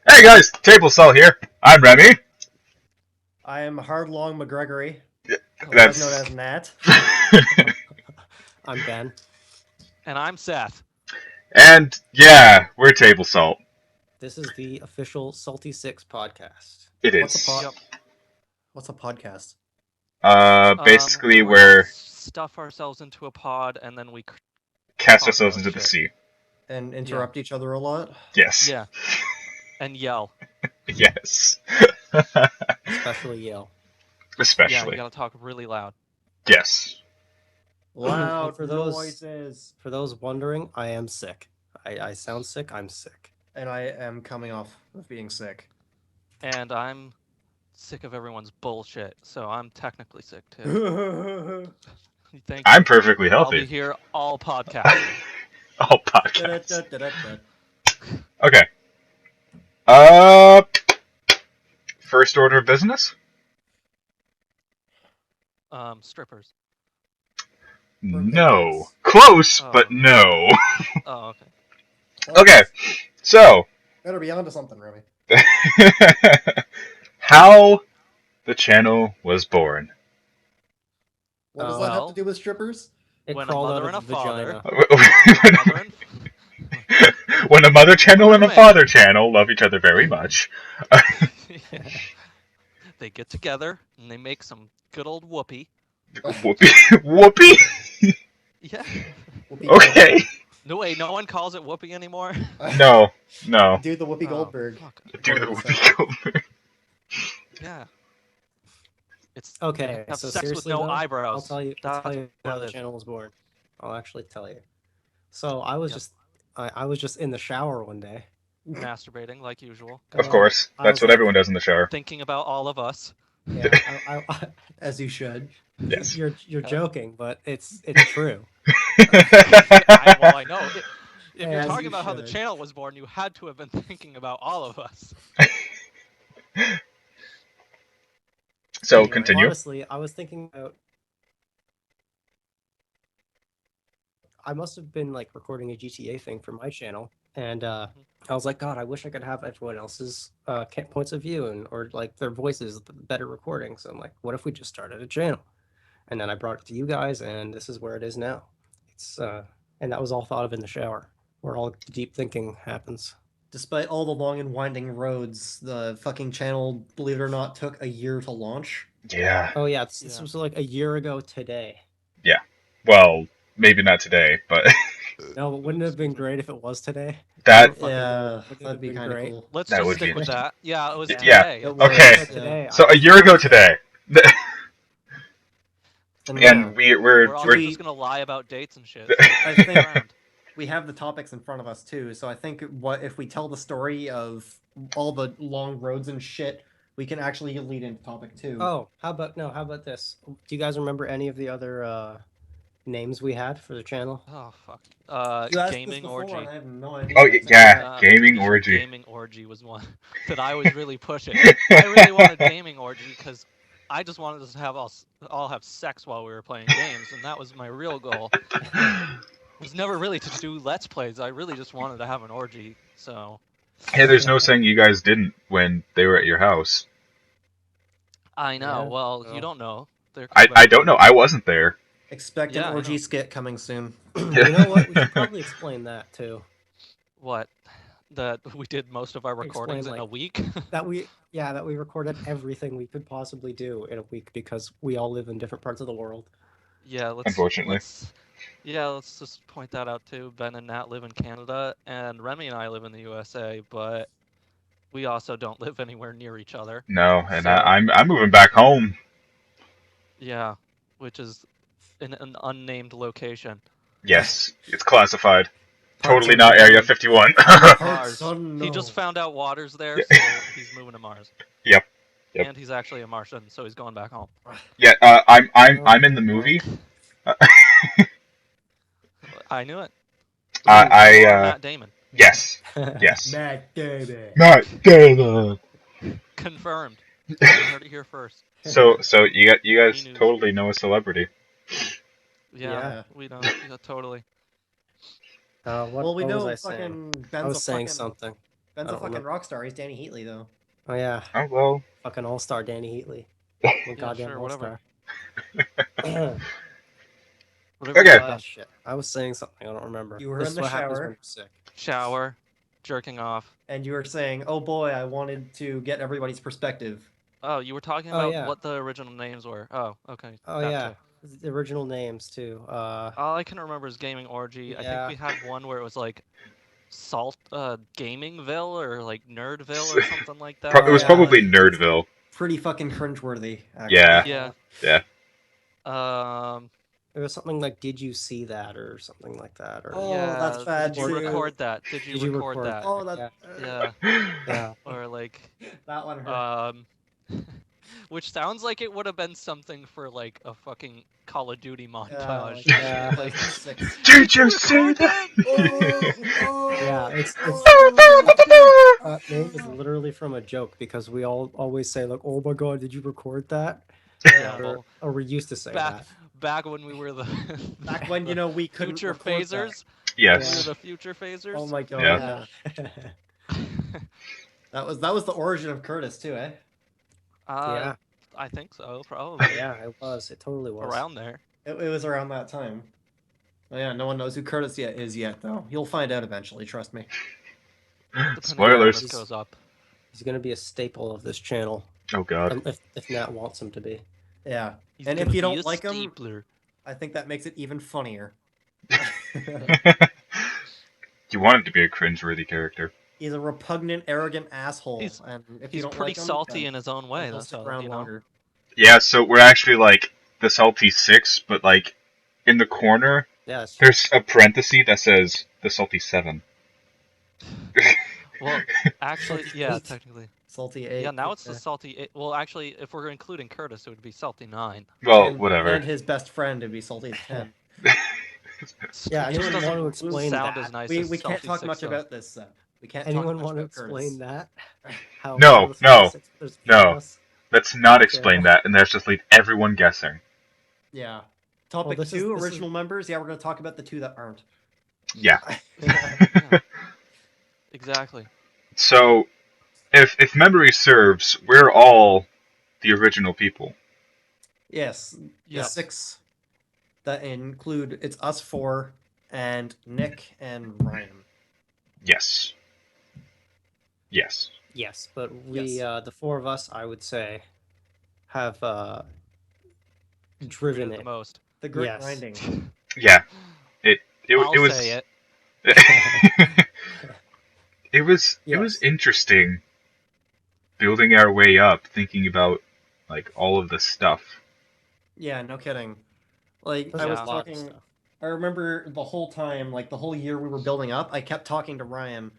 Hey guys, Table Saw here. I'm Remy. I am Hardlong McGregory, otherwise known That's as Nat. I'm Ben. And I'm Seth. and yeah, we're Table Salt. This is the official Salty Six podcast. It What's a is. pod? Yep. What's a podcast? Basically, We we're stuff ourselves into a pod and then we cast talk ourselves about into the shit. sea. And interrupt each other a lot? Yes. Yeah. And yell. Yes. Especially Yale. Yeah, you Especially. gotta talk really loud. Yes. Loud for those- noises. For those wondering, I am sick. I sound sick. I'm sick. And I am coming off of being sick. And I'm sick of everyone's bullshit, so I'm technically sick too. Thank you. I'm perfectly I'll be healthy. here all podcast. All podcasts. Da-da-da-da-da. Okay. First order of business? Strippers. No. Close, Oh. but no. Oh, okay. Okay, so Better be onto something, Remy. how the channel was born. What does that have Well, to do with strippers? It when a crawled mother out and of a the vagina. Mother and When a mother channel and a Man. father channel love each other very much. They get together and they make some good old whoopee. Whoopee. Whoopee? Yeah. Whoopi Okay. No way, no one calls it whoopee anymore. No. No. Dude, the Whoopi Oh, Goldberg. fuck. Do the Goldberg Whoopi Goldberg. Yeah. It's Okay, have so sex with seriously, no though, eyebrows. I'll tell you That's how what the it is. channel was born. I'll actually tell you. So I was Yep. I was just in the shower one day. Masturbating like usual. Of course. I That's was what like- everyone does in the shower. Thinking about all of us. Yeah, As you should. Yes. you're joking, but it's true. I know. If you're As talking you about how the should. channel was born, you had to have been thinking about all of us. So Anyway, continue. Honestly, I was thinking about. I must have been like recording a GTA thing for my channel, and I was like, God, I wish I could have everyone else's points of view and or like their voices better recording. So I'm like, what if we just started a channel? And then I brought it to you guys, and this is where it is now. It's and that was all thought of in the shower, where all deep thinking happens. Despite all the long and winding roads, the fucking channel, believe it or not, took a year to launch. Yeah. Oh yeah, this Yeah. was like a year ago today. Well, maybe not today, but No, but wouldn't it have been Excuse me. great if it was today? that. Fucking Yeah, wouldn't it that'd have be been kind of great? cool. Let's That just would stick be with that. Yeah, it was Yeah. today. It was Okay. Today, So a year ago today, And and We're we're all we- just gonna lie about dates and shit. I think Around. we have the topics in front of us too, so I think what if we tell the story of all the long roads and shit, we can actually lead into topic 2. Oh, how about this? Do you guys remember any of the other names we had for the channel? Oh fuck. You asked Gaming this before, orgy. and I have no idea. Oh what's yeah, Uh, gaming Pretty sure orgy. Gaming orgy was one that I was really pushing. I really wanted gaming orgy because I just wanted us to have all have sex while we were playing games, and that was my real goal. It was never really to do let's plays. I really just wanted to have an orgy. So Hey, there's no saying you guys didn't when they were at your house. I know. Yeah, Well, well. you don't know. They're I don't know. I wasn't there. Expect Yeah, an I orgy know. skit coming soon. You know what? We should probably explain that too. What? That we did most of our recordings in a like- week. That we recorded everything we could possibly do in a week because we all live in different parts of the world. Yeah, Unfortunately. let's just point that out too. Ben and Nat live in Canada, and Remy and I live in the USA, but we also don't live anywhere near each other. No, and So- I'm moving back home. Yeah, which is in an unnamed location. Yes, it's classified. Parts Totally unknown. not Area 51. Parts Mars. He unknown. just found out water's there, Yeah. so he's moving to Mars. Yep. Yep. And he's actually a Martian, so he's going back home. Yeah, I'm in the movie. I knew it. I Matt Damon. yes, yes. Matt Damon. Matt Damon. Confirmed. You heard it here first. So you guys He knew. totally know a celebrity. Yeah, Yeah. we don't. Yeah, totally. What, Well, we what know was I saying? fucking Ben's I was a saying fucking... something. Ben's I a don't fucking remember. rock star. He's Danny Heatley though. Oh yeah, Oh well. fucking all-star Danny Heatley. Yeah, Goddamn sure, whatever. all-star. Whatever Okay. you say, Ben. Shit. I was saying something. I don't remember. You were This in is the what happens shower. when you're sick. Shower, jerking off. And you were saying, "Oh boy, I wanted to get everybody's perspective." Oh, you were talking Oh, about yeah. what the original names were. Oh, okay. Oh that yeah, too. the original names too. All I can remember is Gaming Orgy. I Yeah. think we had one where it was like Gamingville or like Nerdville or something like that. It was yeah. probably Nerdville. Pretty fucking cringeworthy. Actually. Yeah. Yeah. Yeah. It was something like, "Did you see that?" or something like that. Or Oh, yeah. that's bad Did you too. record that? Did you record that? Oh, that. Yeah. yeah. Or like, That one hurt. which sounds like it would have been something for like a fucking Call of Duty montage. Yeah. Like 6. Did you see that? Yeah, it's name is literally from a joke because we all always say like, "Oh my god, did you record that?" Yeah, Or, well, we used to say that. back when we were the Back when we couldn't future record that. phasers. Yes. We were the future phasers. Oh my god. Yeah. That was the origin of Curtis too, eh? Yeah, I think so, probably. yeah, it was. It totally was. Around there. It was around that time. Oh, yeah, no one knows who Curtis is yet, though. You'll find out eventually. Trust me. Depending on how Spoilers. this goes up. He's gonna be a staple of this channel, Oh god. if Nat wants him to be. Yeah, He's and gonna if you be don't a like him, stapler. I think that makes it even funnier. You want him to be a cringeworthy character. He's a repugnant, arrogant asshole, He's- and if you He's don't pretty like him, salty then in his own way. he'll That's stick all, around you know. longer. Yeah, so we're actually like the Salty 6, but like in the corner, Yeah, it's there's a parenthesis that says the Salty 7. Well, actually, yeah, Eight. technically. Salty 8. Yeah, now it's the salty. Well, actually, if we're including Curtis, it would be salty 9. Well, and, whatever. And his best friend would be Salty 10. Yeah, It just anyone doesn't want to explain sound that? as nice we as can't salty talk 6 much does. about this. We can't Anyone talk much want to about explain Curtis. that? How No, the no, six- there's no. four of us? Let's not explain that, and let's just leave everyone guessing. Yeah. Topic this 2, is- original members. Yeah, we're going to talk about the 2 that aren't. Yeah. Yeah, exactly. So, if memory serves, we're all the original people. Yes. Yeah. The 6 that include, it's us 4 and Nick and Ryan. Yes. Yes. Yes, but we, Yes. the four of us, I would say, have driven The it. most. The great Yes. grinding. Yeah. It I'll was. say it. It was Yes. interesting building our way up, thinking about like all of the stuff. Yeah, no kidding. Like, There's I a was lot of talking, stuff. I remember the whole time, like the whole year we were building up, I kept talking to Ryan,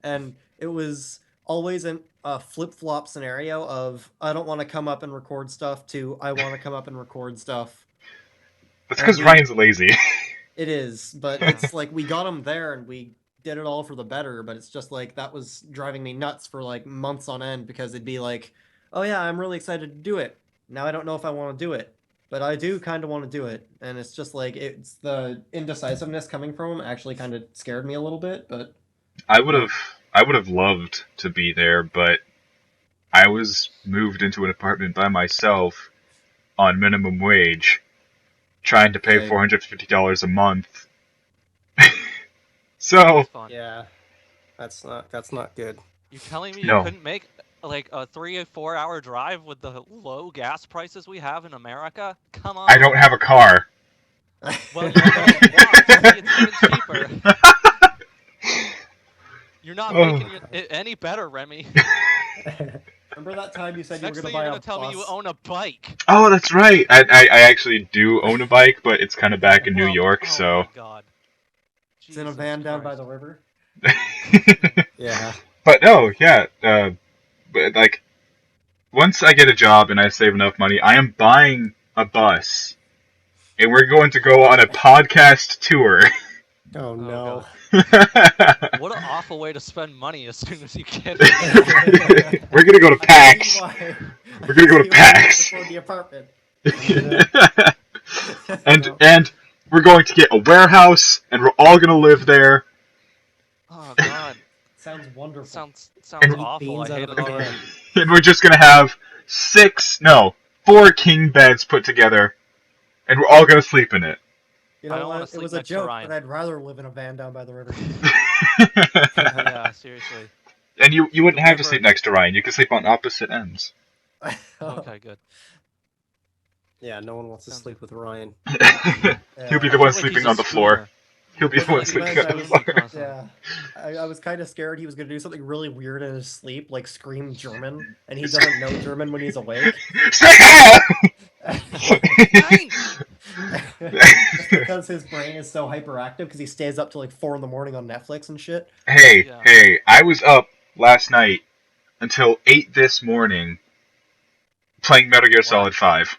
and it was always a flip-flop scenario of, I don't want to come up and record stuff, to, I want to come up and record stuff. That's because we- Ryan's lazy. It is, but it's like, we got him there, and we did it all for the better, but it's just like, that was driving me nuts for like months on end, because it'd be like, oh yeah, I'm really excited to do it. Now I don't know if I want to do it. But I do kind of want to do it, and it's just like, it's the indecisiveness coming from him actually kind of scared me a little bit, but I would have loved to be there, but I was moved into an apartment by myself on minimum wage, trying to pay Okay. $450 a month. So It's fun. Yeah, that's not good. You telling me No. you couldn't make like a 3 or 4 hour drive with the low gas prices we have in America? Come on. I don't have a car. Well, you don't walk. It's even cheaper. You're not Oh. making it any better, Remy. remember that time you said Next you were thing going you're to buy gonna a tell me you bus? own a bike. Oh, that's right. I actually do own a bike, but it's kind of back in New Well, York, oh so. my God. It's in a Jesus van down by Christ. the river. Yeah. But no, yeah. But like, once I get a job and I save enough money, I am buying a bus, and we're going to go on a podcast tour. Oh no. What an awful way to spend money as soon as you get We're gonna go to I PAX. can see why- I We're can gonna go to see why you PAX. afford the apartment. and we're going to get a warehouse, and we're all gonna live there. Oh God. Sounds wonderful. Sounds And- awful. Beans I out hate of it a already. can. And we're just gonna have 4 king beds put together, and we're all gonna sleep in it. You I know don't wanna what? It sleep was a next to joke, Ryan. but I'd rather live in a van down by the river. Yeah, seriously. And you wouldn't The have to river- sleep next to Ryan. You could sleep on opposite ends. Okay, good. Yeah, no one wants to Sounds sleep with Ryan. He'll be Yeah. the one I feel like sleeping he's a on the floor. schooner. He'll be the Well, one the sleeping thing on the is, floor. constantly. Yeah, I was kind of scared he was going to do something really weird in his sleep, like scream German, and he doesn't know German when he's awake. Just because his brain is so hyperactive, because he stays up till like 4 in the morning on Netflix and shit. Hey, Yeah. hey, I was up last night until 8 this morning playing Metal Gear Solid 5.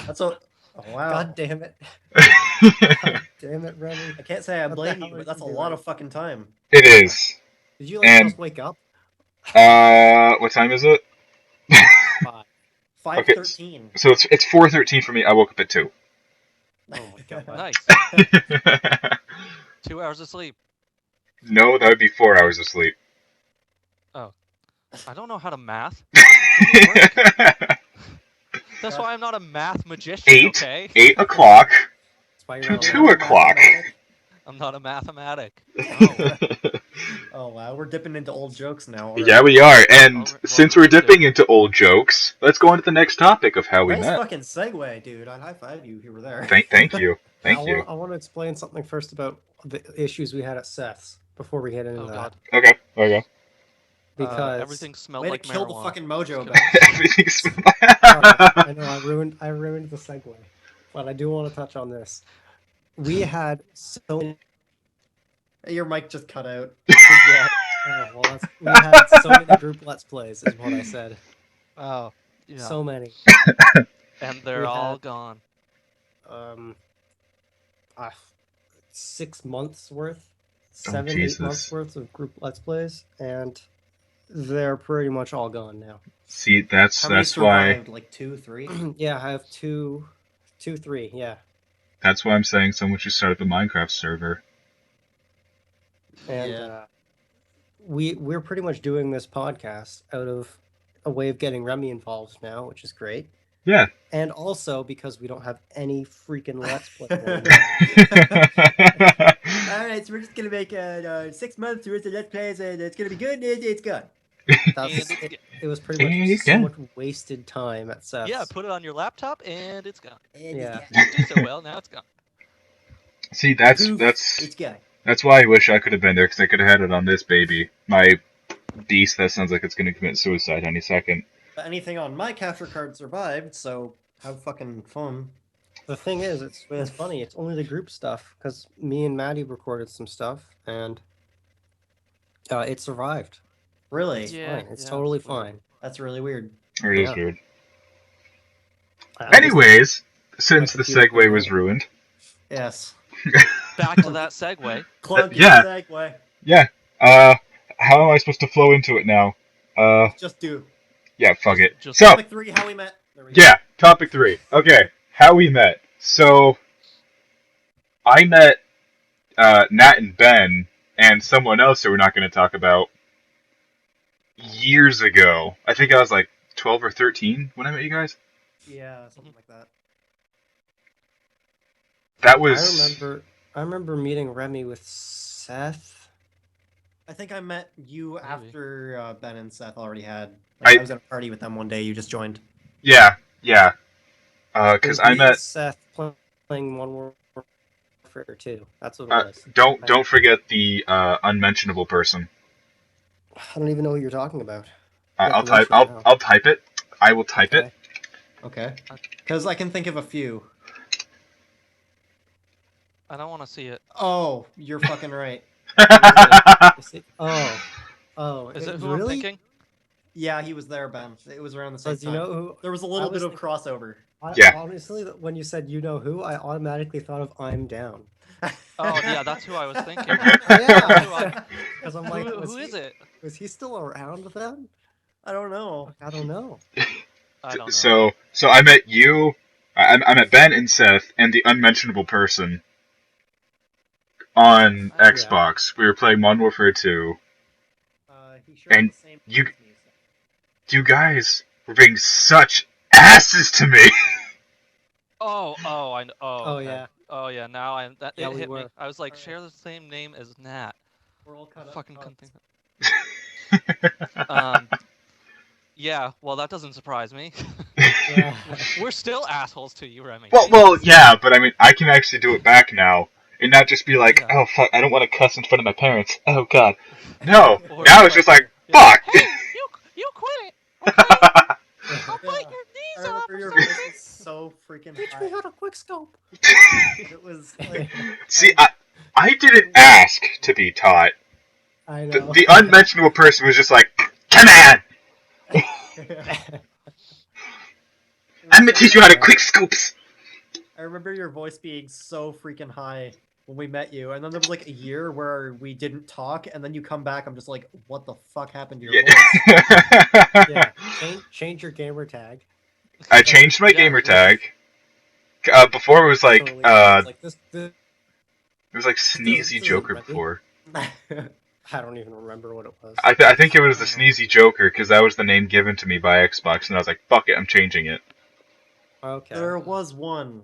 That's a oh, wow. God damn it. God damn it, Remy. I can't say I What the blame hell you, are but that's a you lot doing? of fucking time. It is. Did you like And- just wake up? What time is it? 5. 5:13. So it's 4:13 for me. I woke up at 2. Oh my god. Nice. 2 hours of sleep. No, that would be 4 hours of sleep. I don't know how to math. That's God. why I'm not a math magician, 8. okay? 8 o'clock That's why you're to not 2 allowed. o'clock. I'm not a mathematic. Oh wow, we're dipping into old jokes now. already. Yeah, we are. And Well, since we we're need to. dipping into old jokes, let's go on to the next topic of how we Nice met. fucking segue, dude. I'd high five you if you were there. Thank you. Thank you. I want to explain something first about the issues we had at Seth's before we get into Oh that. god. Okay. Okay. Because everything smelled Way like to kill the marijuana. fucking mojo, Just Ben. Everything's. I know I ruined the segue, but I do want to touch on this. We had so many. Your mic just cut out. Yeah, we had so many group let's plays, is what I said. Oh, yeah. So many. And they're we all had- gone. 6 months worth, Oh, 7, 8 Jesus. months worth of group let's plays, and they're pretty much all gone now. See, that's How many that's why survived? Like 2, 3? Yeah, I have 2, 3. Yeah, that's why I'm saying someone should start up a Minecraft server. and Yeah. we're pretty much doing this podcast out of a way of getting Remy involved now, which is great. Yeah. And also because we don't have any freaking let's play. going on. Alright, so we're just gonna make 6 months worth of let's plays, and it's gonna be good. It's good. That's, And it's it was pretty And much it's so good. much wasted time at Seth's. Yeah, put it on your laptop and it's gone. And Yeah. it's Didn't do so well, now it's gone. See, good. that's It's good. that's why I wish I could have been there, because I could have had it on this baby. My beast that sounds like it's going to commit suicide any second. But anything on my capture card survived, so have fucking fun. The thing is, it's funny. It's only the group stuff because me and Maddie recorded some stuff and it survived. Really? It's Yeah, fine. It's yeah, totally it's weird. fine. That's really weird. Or it is Yeah. weird. I just- Anyways, since My the computer segue couldn't was handle ruined, Yes. Back to that segue. Clunky yeah. segue. yeah. How am I supposed to flow into it now? Just do. Yeah, fuck it. Just- So, Topic 3, how we met. There we go. yeah, topic 3. Okay, how we met. So, I met Nat and Ben and someone else that we're not going to talk about years ago. I think I was like 12 or 13 when I met you guys. Yeah, something like that. That was. I remember meeting Remy with Seth. I think I met you Maybe. after Ben and Seth already had. I- I was at a party with them one day. You just joined. Yeah. Because It was I me met. and Seth playing Modern Warfare 2. That's what it was. Don't forget the unmentionable person. I don't even know what you're talking about. I'll to type. mention it now. I'll type it. I will type it. Okay. Because I can think of a few. I don't want to see it. Oh, you're fucking right. You see- Oh, Is it was who I'm thinking? Yeah, he was there, Ben. It was around the same Because time. you know who? There was a little I was bit of crossover. Yeah. Honestly, when you said you know who, I automatically thought of I'm Down. Oh, yeah, that's who I was thinking. Yeah. Because I'm like, Who is it? Was he still around then? I don't know. I don't know. I don't know. So I met you. I met Ben and Seth and the unmentionable person on Yeah. Xbox. We were playing Modern Warfare 2, he shared And the same you- name as me, so. You guys were being such asses to me. Oh, I know. Oh, Okay. yeah. Oh yeah. Now that Yeah, it we hit me. were. I was like, Alright. share the same name as Nat. We're all I cut up. fucking couldn't cunts. think. Yeah. Well, that doesn't surprise me. Yeah. We're still assholes to you, Remy. well, Jesus. yeah, but I mean, I can actually do it back now. And not just be like, Yeah. oh, fuck, I don't want to cuss in front of my parents. Oh, God. No, Or now it's just like, yeah. fuck! Hey, you quit it. Okay. I'll bite Yeah. your I knees off remember or your something. voice was so freaking Teach high. me how to quick scope. It was like See, I didn't ask to be taught. I The, know. the unmentionable person was just like, come on! I'm gonna teach you how to quick scoops! I remember your voice being so freaking high when we met you, and then there was like a year where we didn't talk, and then you come back. I'm just like, what the fuck happened to your voice? Yeah. Change your gamer tag. I changed my Yeah, gamer really. tag. Before it was like, Totally. It's like this. it was like Sneezy isn't Joker Remy. before. I don't even remember what it was. I think it was the Oh. Sneezy Joker because that was the name given to me by Xbox, and I was like, fuck it, I'm changing it. Okay. There was one.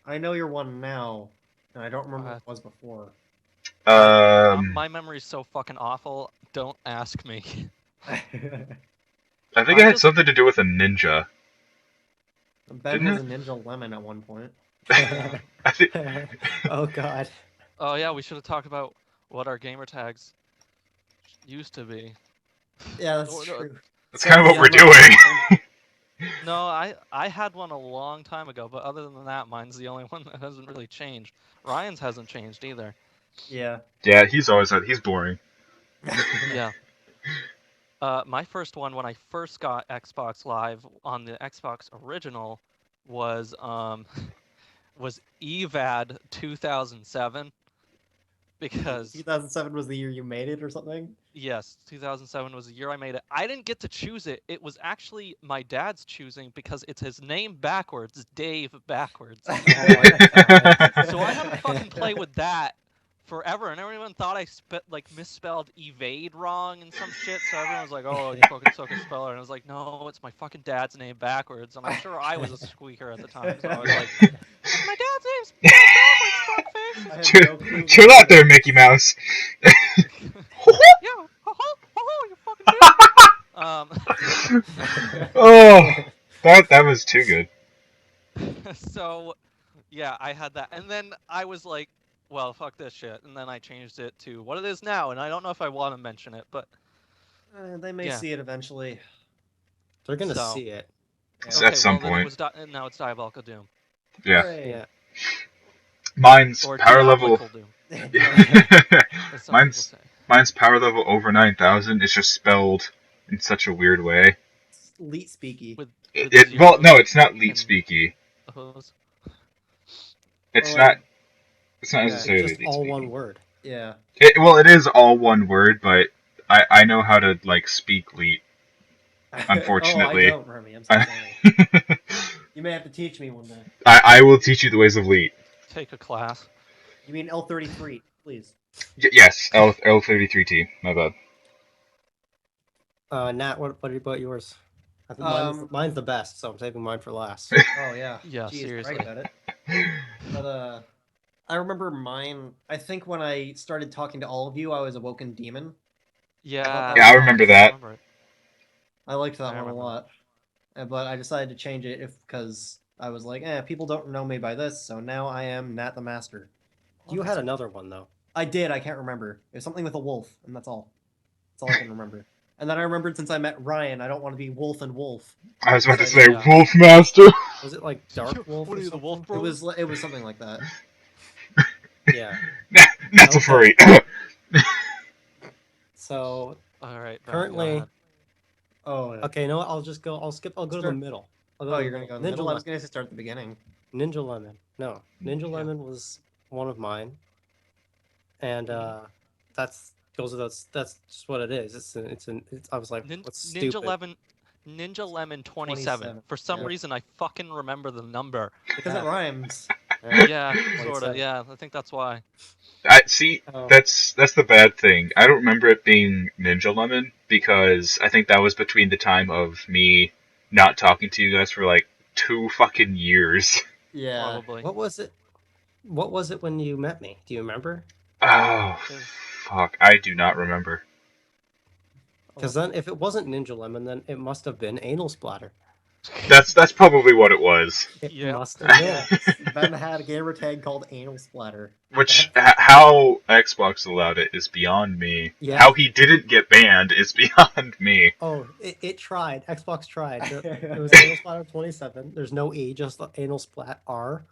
I know you're one now, and I don't remember what it was before. My memory's so fucking awful. Don't ask me. I think I it had just- something to do with a ninja. Ben Didn't was a Ninja Lemon at one point. I think Oh God. Oh yeah, we should have talked about what our gamer tags used to be. Yeah, that's Oh, no, true. that's kind of what Yeah, we're doing. No, I had one a long time ago, but other than that, mine's the only one that hasn't really changed. Ryan's hasn't changed either. Yeah. Yeah, he's boring. Yeah. My first one when I first got Xbox Live on the Xbox original was was EVAD 2007 because 2007 was the year you made it, or something. yes, 2007 was the year I made it. I didn't get to choose it. It was actually my dad's choosing because it's his name backwards, Dave backwards. Oh my God. So I had to fucking play with that forever, and everyone thought I misspelled evade wrong and some shit. So everyone was like, "Oh, you fucking suck a speller," and I was like, "No, it's my fucking dad's name backwards." And I'm sure I was a squeaker at the time, so I was like, "My dad's name's backwards, fuckface." I had chill, no clue chill what out there, Mickey Mouse. Yeah, you fucking bitch. Oh, that was too good. So, yeah, I had that, and then I was like, "Well, fuck this shit," and then I changed it to what it is now, and I don't know if I want to mention it, but they may Yeah. see it eventually. They're gonna So- see it. So at some then point. it was now it's Diabolical Doom Yeah, Hooray. Yeah. mine's or power level. Diabolical Doom, as some Mine's people say. mine's power level over 9,000. It's just spelled in such a weird way. Leet speaky. With Well, no, zeros it's not leet and speaky. O's. It's Oh, not. It's not yeah, necessarily Just leet all speaky. one word. Yeah. It is all one word, but I know how to like speak leet. Unfortunately. Oh, I don't, Remy. I'm so sorry. You may have to teach me one day. I will teach you the ways of leet. Take a class. You mean L33, please. Yes, L33T. My bad. Nat, what about yours? I think Um, mine's the best, so I'm saving mine for last. Oh yeah. Yeah, Jeez, seriously. right at it. But I remember mine. I think when I started talking to all of you, I was Awoken Demon. Yeah. Yeah, I remember that. remember it. I liked that I one a remember. lot. But I decided to change it because I was like, people don't know me by this, so now I am Nat the Master. You had another one though. I did. I can't remember. It was something with a wolf, and that's all. That's all I can remember. And then I remembered since I met Ryan, I don't want to be Wolf and Wolf. I was about to say Yeah. Wolfmaster. Was it like Dark Wolf? What or are you, the wolf something? bros? It was something like that. Yeah. That's a Okay. furry. So All right. Ben, go currently, ahead. Oh. okay, you know what? I'll just go. I'll skip. I'll go to the Sure. middle. I'll Oh, to you're the gonna go in middle. the middle. I was gonna start at the beginning. Ninja Lemon. No, Ninja Yeah. Lemon was one of mine, and that's goes without. That's just what it is. It's. I was like, what's stupid? Ninja Lemon 27. 27. For some Yeah. reason, I fucking remember the number. Because it rhymes. Yeah, sort of. 27. Yeah, I think that's why. I see. Oh. That's the bad thing. I don't remember it being Ninja Lemon because I think that was between the time of me not talking to you guys for like 2 fucking years. Yeah. Probably. What was it? What was it when you met me? Do you remember? Oh, fuck. I do not remember. Because then, if it wasn't Ninja Lemon, then it must have been Anal Splatter. That's probably what it was. It Yeah. must have been. Ben had a gamer tag called Anal Splatter. Which, how Xbox allowed it is beyond me. Yeah. How he didn't get banned is beyond me. Oh, it tried. Xbox tried. It was Anal Splatter 27. There's no E, just Anal Splat R.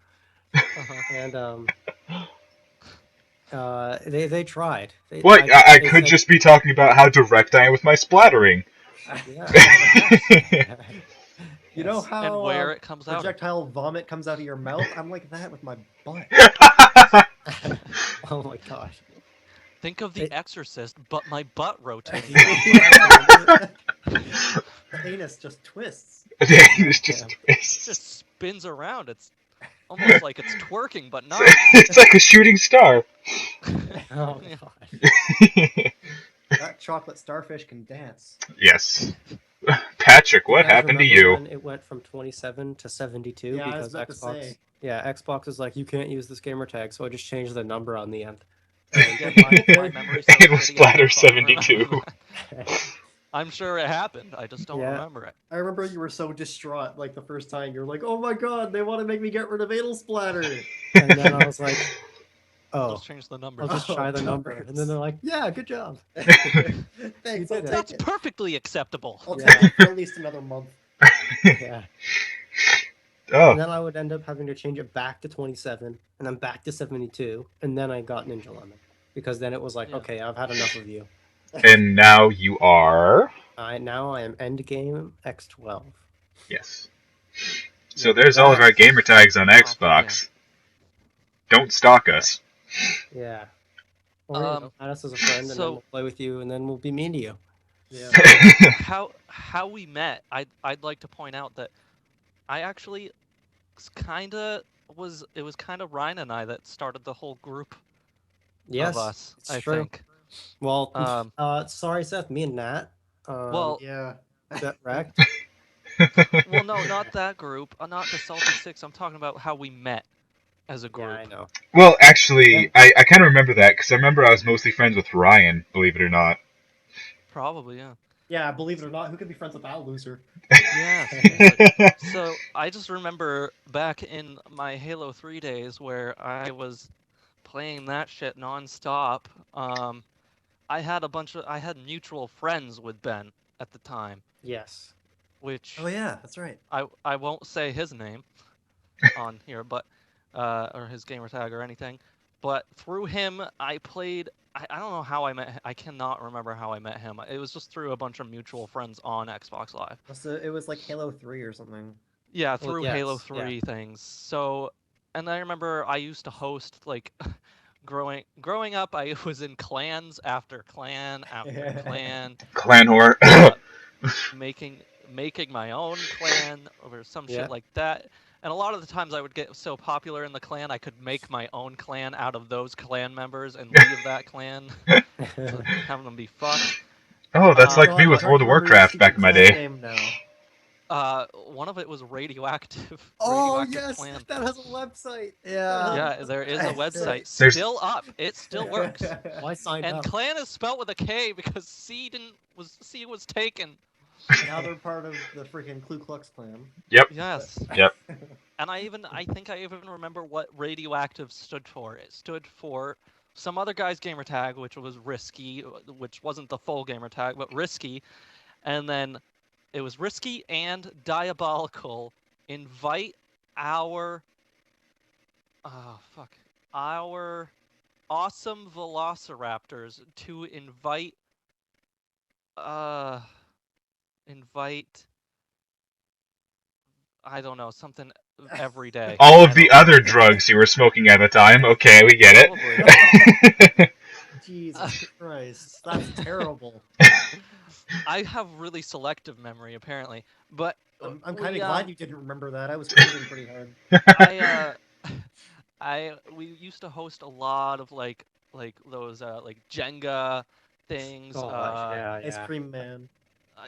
Uh-huh. And they tried. What? I they could said- just be talking about how direct I am with my splattering. Yeah. You know Yes. how And where it comes out. projectile vomit comes out of your mouth? I'm like that with my butt. Oh my god. Think of The It- Exorcist, but my butt rotates. The anus just twists. It's just, It it's, just spins around. It's almost like it's twerking, but not. it's like a shooting star. Oh Yeah. god. That chocolate starfish can dance. Yes. Patrick, what You guys happened to remember you? when it went from 27 to 72 Yeah, I was because about to Xbox. say. Yeah, Xbox is like, you can't use this gamer tag, so I just changed the number on the end. Yeah, my memory's so Anal shitty, I Splatter don't fucking 72. remember that. I'm sure it happened. I just don't Yeah. remember it. I remember you were so distraught like the first time. You're like, oh my god, they want to make me get rid of Anal Splatter. And then I was like, oh, Just change the I'll numbers. just try the number. numbers. And then they're like, yeah, good job. Thanks, You I'll did it. That's take it. perfectly acceptable. I'll Yeah. take it for at least another month. Yeah. Oh, And then I would end up having to change it back to 27 and then back to 72. And then I got Ninja Lemon. Because then it was like, Yeah. okay, I've had enough of you. and now you are. Now I am Endgame X12. Yes. So there's all of our gamer tags on Xbox. Don't stalk us. Yeah. Or you know, add us as a friend, and so- then we'll play with you, and then we'll be mean to you. Yeah. How we met? I'd like to point out that I actually it was kind of Ryan and I that started the whole group Yes, of us. it's I true. think. Well, Um, sorry, Seth. Me and Nat. Well, Yeah. got wrecked. well, no, not that group. Not the Salty Six. I'm talking about how we met as a Yeah, group. I know. Well, actually, I kind of remember that because I remember I was mostly friends with Ryan, believe it or not. Probably, yeah. Yeah, believe it or not, who could be friends with that loser? Yeah. seriously. So I just remember back in my Halo 3 days where I was playing that shit nonstop. I had mutual friends with Ben at the time, Yes. which Oh yeah, that's right. I won't say his name on here, but or his gamer tag or anything. But through him, I played. I don't know how I met. I cannot remember how I met him. It was just through a bunch of mutual friends on Xbox Live. So it was like Halo 3 or something. Yeah, Well, through yes, Halo yeah. 3 things. So, and I remember I used to host like growing up. I was in clans after clan after clan, Clan whore. making my own clan or some Yeah. shit like that. And a lot of the times I would get so popular in the clan, I could make my own clan out of those clan members and leave that clan, to have them be fucked. Oh, that's like God, me I'm with trying World to of remember your Warcraft back in my secret day. clan name now. One of it was radioactive. Oh radioactive yes, clan. that has a website. Yeah. Yeah, there is a website There's- still up. It still works. Well, I signed And up. clan is spelt with a K because C was taken. Now they're part of the freaking Ku Klux Klan. Yes. Yep. And I think I even remember what radioactive stood for. It stood for some other guy's gamer tag, which was risky, which wasn't the full gamer tag, but risky. And then it was risky and diabolical. Invite our our awesome velociraptors to invite I don't know, something every day. All I of the don't know. other drugs you were smoking at the time. Okay, we get Probably. it. Jesus Christ, that's terrible. I have really selective memory apparently, but I'm kind we, of glad you didn't remember that. I was cringing pretty hard. we used to host a lot of like those like Jenga things. Oh, yeah, Ice yeah. Cream Man.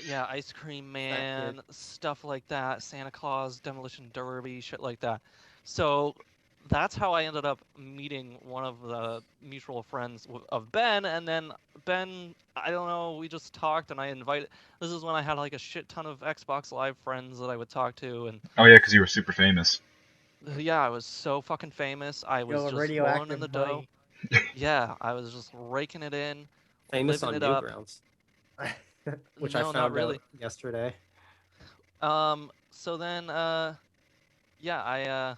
Yeah, Ice Cream Kid. Man, stuff like that, Santa Claus, Demolition Derby, shit like that. So that's how I ended up meeting one of the mutual friends of Ben, and then Ben, I don't know, we just talked, and I invited. This is when I had like a shit ton of Xbox Live friends that I would talk to, and Oh yeah, because you were super famous. yeah, I was so fucking famous. I was Yo, just rolling in the radioactive dough. boy. Yeah, I was just raking it in, Famous living on it up. Newgrounds, which I No, not found really. out yesterday. So then, yeah, I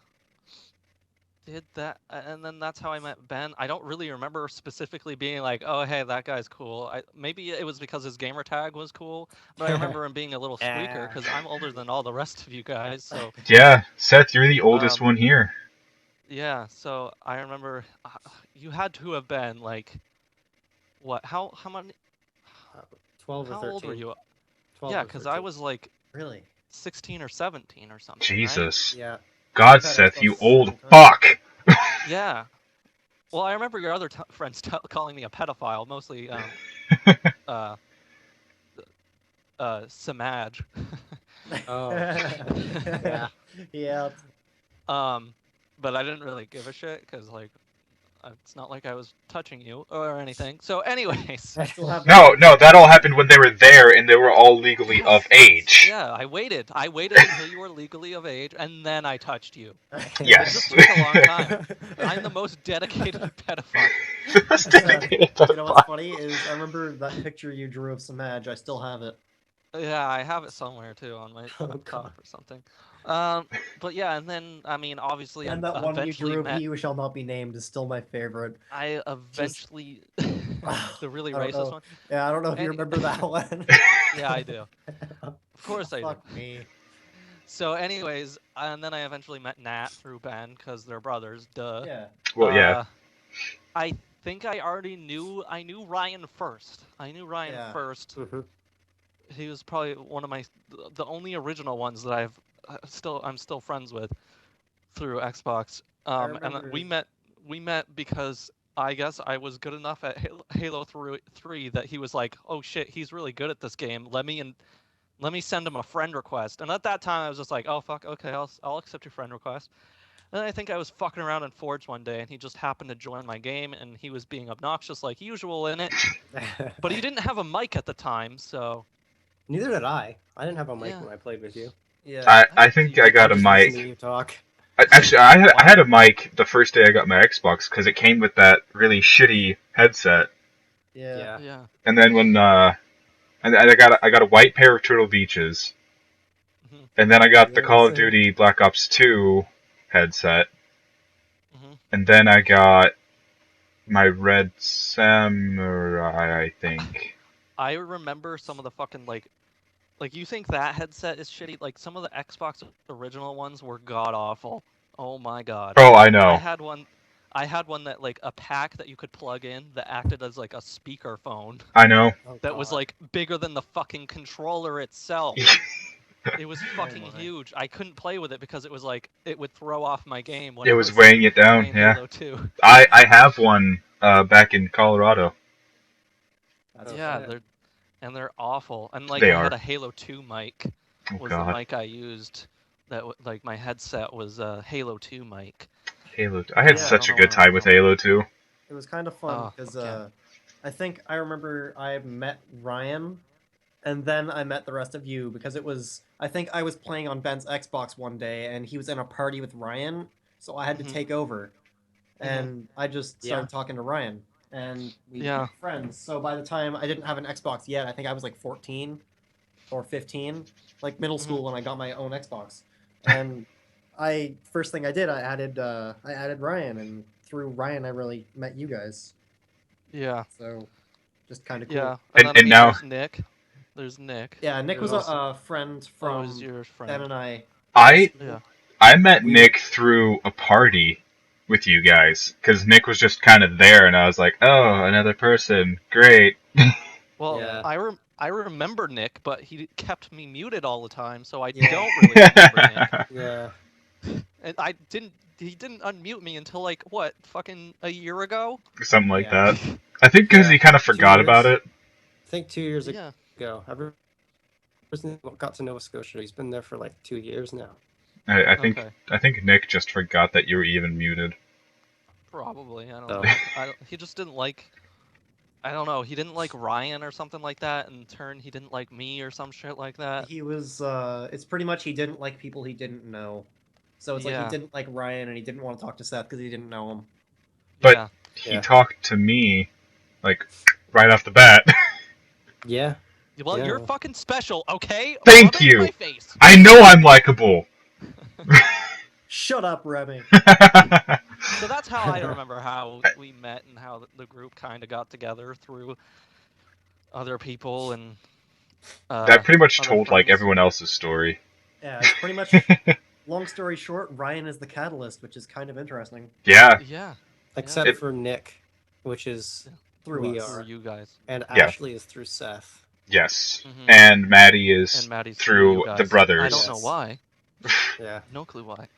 did that, and then that's how I met Ben. I don't really remember specifically being like, "Oh, hey, that guy's cool." Maybe it was because his gamer tag was cool, but I remember him being a little squeaker Yeah. because I'm older than all the rest of you guys. So, Yeah, Seth, you're the oldest um, one here. yeah. So I remember you had to have been like, what? How many? 12 or How old were 13. you? 12 Yeah, or because I 13. was like Really? 16 or 17 or something, right? Jesus. Yeah. God, I've had Seth, Xbox you a old long time. fuck. Yeah. Well, I remember your other friends calling me a pedophile, mostly uh Samaj. Oh. Yeah. Yeah. But I didn't really give a shit because like it's not like I was touching you or anything. So, anyways, I still have No, that all happened when they were there and they were all legally of age. yeah, I waited. I waited until you were legally of age, and then I touched you. It Yes. just took a long time. I'm the most dedicated pedophile. Most Yeah. dedicated You know what's pedophile. funny is I remember that picture you drew of Samaj. I still have it. Yeah, I have it somewhere too on my Oh, laptop God. or something. But yeah, and then I mean, obviously, I And that one you eventually drew of met. He Who Shall Not Be Named is still my favorite. I eventually the really I don't racist know. one. Yeah, I don't know if you Any- remember that one. Yeah, I do. Of course I do. Fuck me. So, anyways, and then I eventually met Nat through Ben because they're brothers. Duh. Yeah. Well, yeah. I think I already knew. I knew Ryan first. I knew Ryan Yeah. first. Mhm. He was probably one of the only original ones that I'm still friends with through Xbox. And remember we met because I guess I was good enough at Halo 3 that he was like, "Oh shit, he's really good at this game. Let me send him a friend request." And at that time, I was just like, "Oh fuck, okay, I'll accept your friend request." And then I think I was fucking around in Forge one day, and he just happened to join my game, and he was being obnoxious like usual in it. But he didn't have a mic at the time, so Neither did I. I didn't have a mic yeah. when I played with you. Yeah. I think I got a Just listen to mic. you talk. Actually, I had a mic the first day I got my Xbox because it came with that really shitty headset. Yeah. Yeah. Yeah. And then when and I got a white pair of Turtle Beaches, Mhm. and then I got the Yeah, Call of same. Duty Black Ops 2 headset, Mhm. and then I got my Red Samurai, I think. I remember some of the fucking like you think that headset is shitty? Like some of the Xbox original ones were god awful. Oh my god. Oh, I I know. had one that like a pack that you could plug in that acted as like a speaker phone I know. Oh, that was God. like bigger than the fucking controller itself. It was fucking my. huge. I couldn't play with it because it was like it would throw off my game when It I was was weighing it down, playing yeah. Halo 2. I have one back in Colorado. That's Yeah, shit. they're awful. And like They I had are. a Halo 2 mic Oh was the god. mic I used. Like my headset was a Halo 2 mic. Halo. I had Yeah, such I a don't know good time with Halo 2. It was kind of fun Oh, because okay. I think I remember I met Ryan, and then I met the rest of you because I think I was playing on Ben's Xbox one day, and he was in a party with Ryan, so I had to Mhm. take over, and I just Yeah. started talking to Ryan, and we Yeah. became friends. So by the time I didn't have an Xbox yet, I think I was like 14 or 15, like middle school Mhm. when I got my own Xbox, and first thing I did, I added Ryan, and through Ryan I really met you guys. Yeah. So, just kind of cool. Yeah. And- then I and mean now- there's Nick. There's Nick. Yeah, Nick was There's a friend Oh, is from your Ben friend. and I. I Yeah. I met We- Nick through a party with you guys because Nick was just kind of there, and I was like, oh, another person, great. Well, Yeah. I remember Nick, but he kept me muted all the time, so I Yeah. don't really remember Nick. Yeah. And I didn't he didn't unmute me until like what, fucking a year ago? Something like Yeah. that. I think because Yeah. he kind of 2 forgot about years. it. I think 2 years Yeah. ago. Ever since he got to Nova Scotia, he's been there for like 2 years now. I think Okay. I think Nick just forgot that you were even muted. Probably. I don't So- know. He just didn't like. I don't know. He didn't like Ryan or something like that. In turn, he didn't like me or some shit like that. He was. It's pretty much he didn't like people he didn't know. So it's like Yeah. he didn't like Ryan and he didn't want to talk to Seth because he didn't know him. But- Yeah. He Yeah. talked to me, like, right off the bat. Yeah. Well, Yeah. you're fucking special, okay? Thank Rub it in you. my face. I know I'm likable. Shut up, Remy. So that's how I remember how we met and how the group kind of got together through other people and. That pretty much other told like friends. everyone else's story. Yeah, it's pretty much. Long story short, Ryan is the catalyst, which is kind of interesting. Yeah. Yeah. Except It- for Nick, which is Through We us. are. Through you guys. and Yeah. Ashley is through Seth. Yes. Mhm. And Maddie is And Maddie's through you the guys. brothers. I don't know Yes. why. Yeah. No clue why.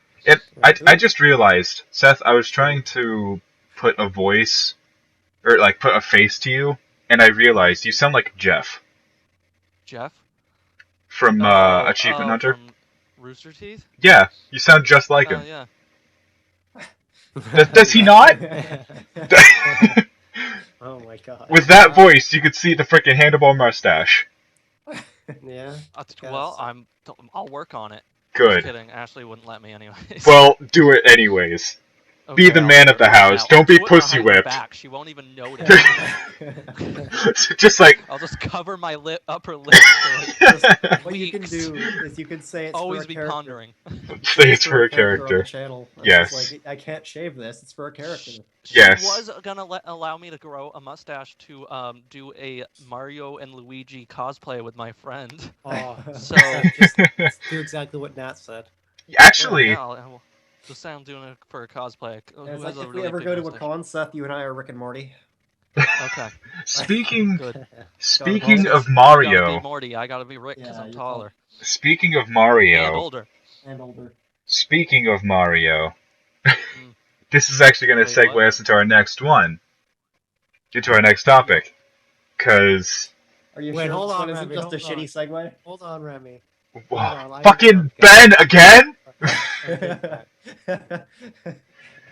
I just realized, Seth, I was trying to put a voice or like put a face to you, and I realized you sound like Jeff Jeff? from Oh, Achievement Hunter. From Rooster Teeth? Yeah, you sound just like him. Yeah. Does he not? Oh my god. With that voice, you could see the freaking handlebar mustache. Yeah. Well, I'll work on it. Just Good. kidding. Ashley wouldn't let me anyways. Well, do it anyways. Be the I'll man do of the it right house. now. Don't be I'll do it pussy behind her whipped. back. She won't even notice. Just like. I'll just cover my upper lip for like What you can weeks. do is you can say it's Always for a be character. pondering. Say it's for a on the character. channel. And Yes. It's like, I can't shave this. It's for a character. She Yes. was gonna allow me to grow a mustache to do a Mario and Luigi cosplay with my friend. Oh, So just do exactly what Nat said. Actually, yeah, I'll just say I'm doing it for a cosplay. Who And it's has like a if we really ever big go to a mustache? con, Seth, you and I are Rick and Morty. Okay, speaking good. speaking Gotta of You gotta be Mario, Morty. I gotta be Rick because Yeah, I'm you're taller speaking of and Mario, older. And older. speaking of Mario, Mm. this is actually going to Wait, segue what? us into our next one, into our next topic, because Are you Wait, sure hold this on, one isn't Remy, just a hold on. shitty segue? Hold on, Remy. Hold on, I fucking interrupt, Ben again.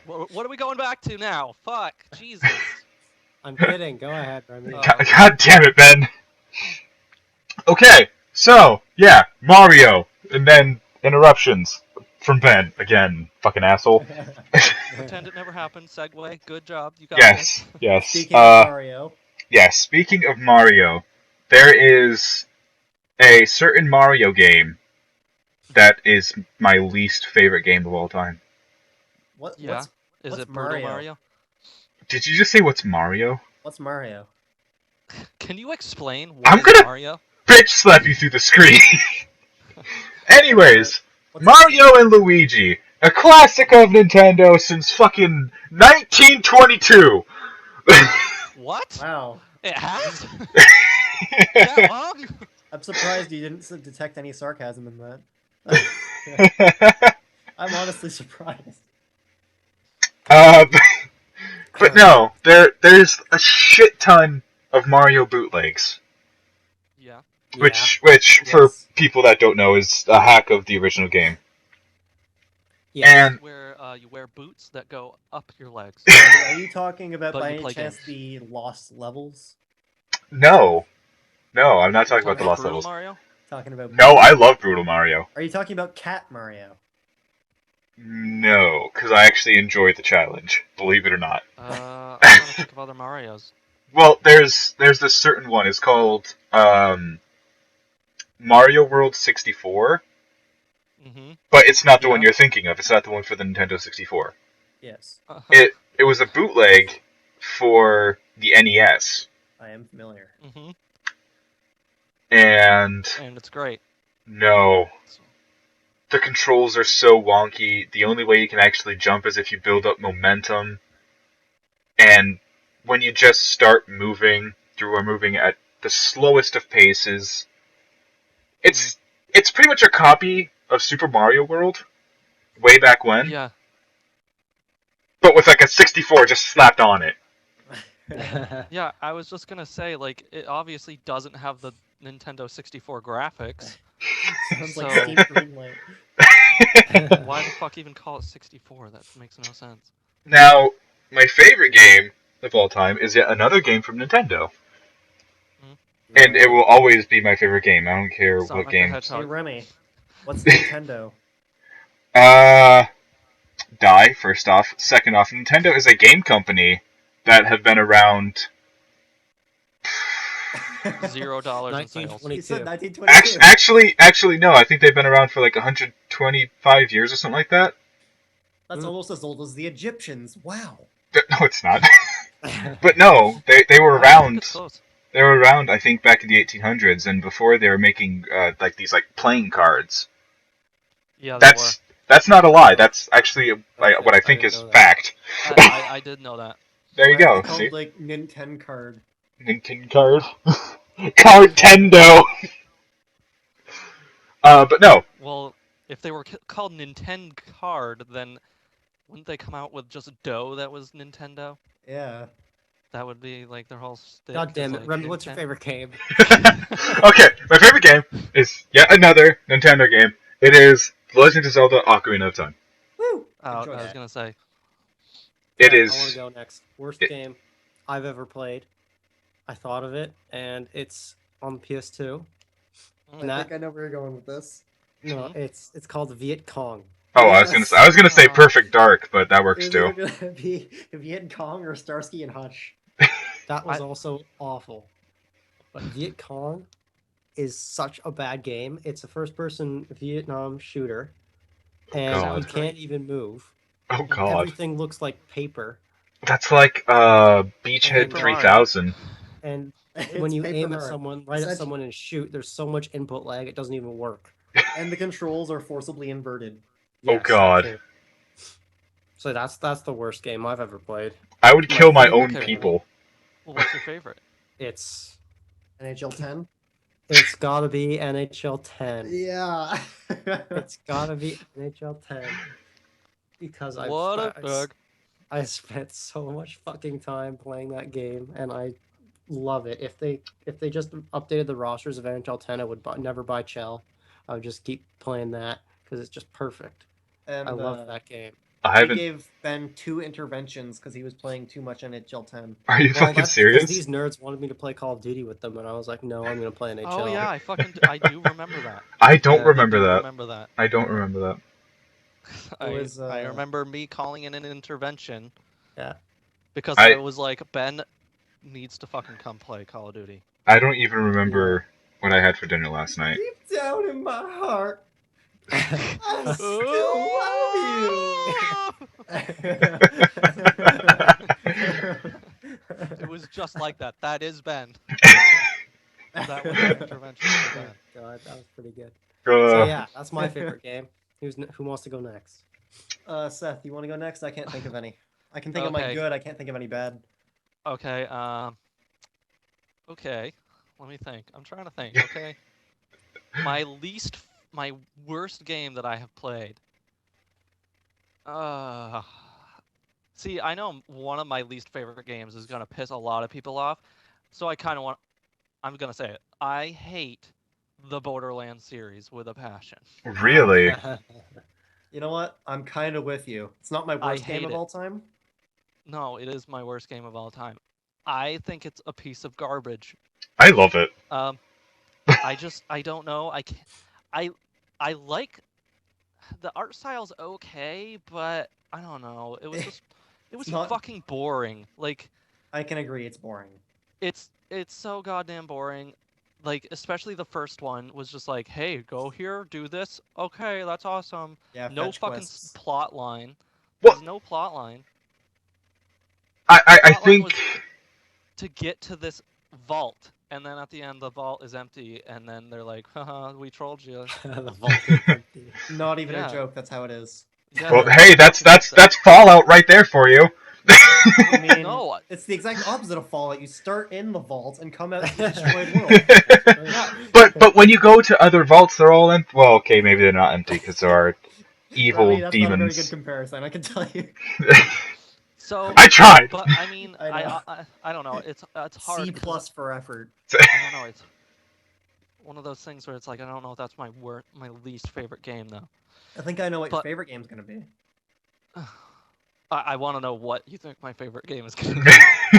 What are we going back to now? Fuck, Jesus. I'm kidding. Go ahead, Remy. Oh. God damn it, Ben. Okay, so yeah, Mario, and then interruptions from Ben again. Fucking asshole. Pretend it never happened. Segue. Good job. You got Yes, this. yes. Speaking of Mario, Yes, speaking of Mario, there is a certain Mario game that is my least favorite game of all time. Yeah. what's Is it Brutal Mario? Did you just say what's Mario? what's Mario? Can you explain what I'm is gonna- Mario? Bitch slap you through the screen. Anyways, What's Mario and Luigi, a classic of Nintendo since fucking 1922. What? Wow, It has? That long? I'm surprised you didn't detect any sarcasm in that. I'm honestly surprised. But no, there's a shit ton of Mario bootlegs, Yeah. which Yes. for people that don't know is a hack of the original game. Yeah. And Where you wear boots that go up your legs. Are you talking about But by you any play chance games. the lost levels? no, I'm not talking about the Talking Lost Brutal Levels. Mario? Talking about No, I love Brutal Mario. Are you talking about Cat Mario? No, because I actually enjoyed the challenge, believe it or not. I'm trying to think of other Marios. Well, there's this certain one. It's called Mario World 64, Mm-hmm. but it's not the one Yeah. you're thinking of. It's not the one for the Nintendo 64. Yes, It was a bootleg for the NES, I am familiar. Mm-hmm. and And it's great. no, the controls are so wonky. The only way you can actually jump is if you build up momentum, and when you just start moving at the slowest of paces, it's pretty much a copy of Super Mario World way back when. Yeah. but with like a 64 just slapped on it. Yeah, I was just gonna say, like, it obviously doesn't have the Nintendo 64 graphics. Sounds like So- Steam Greenlight. Why the fuck even call it 64? That makes no sense. Now, my favorite game of all time is yet another game from Nintendo. And it will always be my favorite game. I don't care Sonic what the game. Hey Hedgehog. Remy, what's Nintendo? Die, first off. Second off, Nintendo is a game company that have been around. $0 in sales. He said 1922. 1922. Actually, no. I think they've been around for like 125 years or something like that. That's almost as old as the Egyptians. Wow. No, it's not. But no, they were I think around. it's close. They were around, I think, back in the 1800s, and before they were making like these like playing cards. Yeah, they That's not a lie. That's actually what I think didn't is know that. fact. were. I did know that. There you Why are go. they called, See, like Nintendo card. Nintendo card, Cartendo. But no, Well, if they were called Nintendo Card, then wouldn't they come out with just dough that was Nintendo? Yeah. That would be like their whole stick. God is, damn it, like, Remy, what's your Nintendo. favorite game? okay. My favorite game is yet another Nintendo game. It is The Legend of Zelda: Ocarina of Time. Woo! Oh, Enjoy I was that. gonna say. It I is. want to go next. Worst it- game I've ever played. I thought of it, and it's on the PS2. I Nah. think I know where you're going with this. No, Mhm. it's called Viet Cong. Oh, Yes. I was gonna say Perfect Dark, but that works It was too. either gonna be Viet Cong or Starsky and Hutch. That was I- also awful. But Viet Cong is such a bad game. It's a first-person Vietnam shooter, and God. you can't even move. Oh God, Everything looks like paper, that's like Beachhead Paper 3000. and It's when you Paper aim at Mario. someone, right at Essentially- someone and shoot, there's so much input lag it doesn't even work. And the controls are forcibly inverted. Oh, Yes, that God. too. So that's the worst game I've ever played. I would kill my own Okay. people. Well, what's your favorite? It's NHL 10? it's gotta be NHL 10. Yeah. It's gotta be NHL 10 because What a bug. I spent so much fucking time playing that game, and I love it. If they just updated the rosters of NHL 10, I would never buy Chell. I would just keep playing that because it's just perfect. And I love that game. I He haven't. gave Ben 2 interventions because he was playing too much NHL 10. Are you Well, fucking that's serious? because these nerds wanted me to play Call of Duty with them, and I was like, no, I'm gonna play NHL. Oh yeah, I do remember that. I don't Yeah, remember that. Remember that. I don't remember that. I was, remember me calling in an intervention. Yeah. Because I- I was like, Ben needs to fucking come play Call of Duty. I don't even remember what I had for dinner last night. Deep down in my heart, I still love you. It was just like that. That is Ben. That was my intervention for Ben. God, that was pretty good. So Uh, yeah, that's my favorite game. Who wants to go next? Seth, you want to go next? I can't think of any. I can think of my Okay. good. I can't think of any bad. Okay, okay. Let me think. I'm trying to think, okay? My worst game that I have played. See, I know one of my least favorite games is gonna piss a lot of people off, so I'm gonna say it. I hate the Borderlands series with a passion. really? You know what? I'm kind of with you. It's not my I worst game hate of it. all time. No, it is my worst game of all time. I think it's a piece of garbage. I love it. I don't know. I like the art style's okay, but I don't know. It was not- fucking boring. Like I can agree. It's boring. it's so goddamn boring. Like especially the first one was just like, hey, go here, do this. Okay, that's awesome. Yeah. No fetch fucking quests. plot line. Well- There's no plot line. I Plotline think. was to get to this vault, and then at the end the vault is empty, and then they're like, haha, we trolled you. The vault is empty. Not even Yeah. a joke. That's how it is. Yeah, Well, that's- hey, that's Fallout right there for you. I mean, No, it's the exact opposite of Fallout. You start in the vault and come out to the destroyed world. yeah, but when you go to other vaults, they're all empty. Well, okay, maybe they're not empty because there are evil Remy, that's not a very demons. good comparison. I can tell you. So, I tried. but I mean, I know. I don't know. It's hard. C 'cause plus for effort. I don't know. It's one of those things where it's like I don't know if that's my least favorite game though. I think I know what your But- favorite game's gonna be. I want to know what you think my favorite game is going to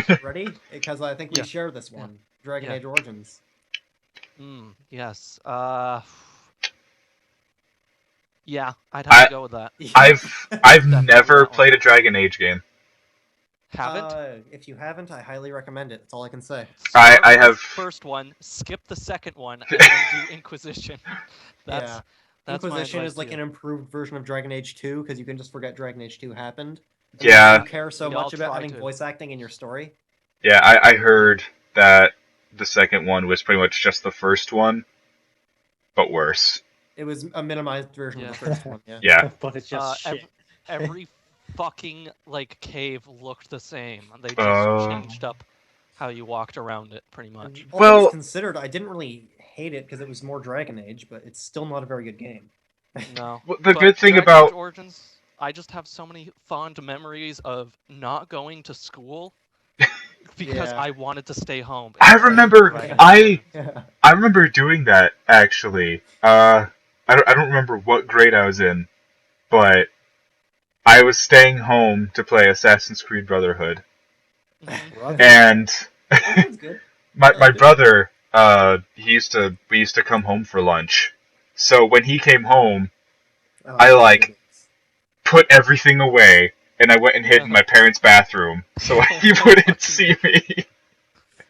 be. Ready? Because I think we Yeah. share this one. Dragon Yeah. Age Origins. Yes. Yeah, I'd have to go with that. I've Definitely never that one. played a Dragon Age game. Haven't? If you haven't, I highly recommend it. That's all I can say. Start I with the have- first one, skip the second one, and then do Inquisition. That's Yeah. that's my Inquisition advice is like to an you. improved version of Dragon Age 2 because you can just forget Dragon Age 2 happened. And Yeah. You care so We all much about try having to. voice acting in your story. Yeah, I heard that the second one was pretty much just the first one, but worse. It was a minimized version of the first one. Yeah. Yeah. But it's just shit. Every fucking like cave looked the same. They just Oh. changed up how you walked around it, pretty much. All Well- things considered, I didn't really hate it because it was more Dragon Age, but it's still not a very good game. No. Well, the But good thing Dragon about Age Origins, I just have so many fond memories of not going to school because Yeah. I wanted to stay home. I and play remember Dragon Age Origins. I remember doing that actually. I don't remember what grade I was in, but I was staying home to play Assassin's Creed Brotherhood, Mhm. Brother. and That's good. my brother we used to come home for lunch. So when he came home, Oh, I, like- goodness. put everything away, and I went and hid in my parents' bathroom so he wouldn't see me.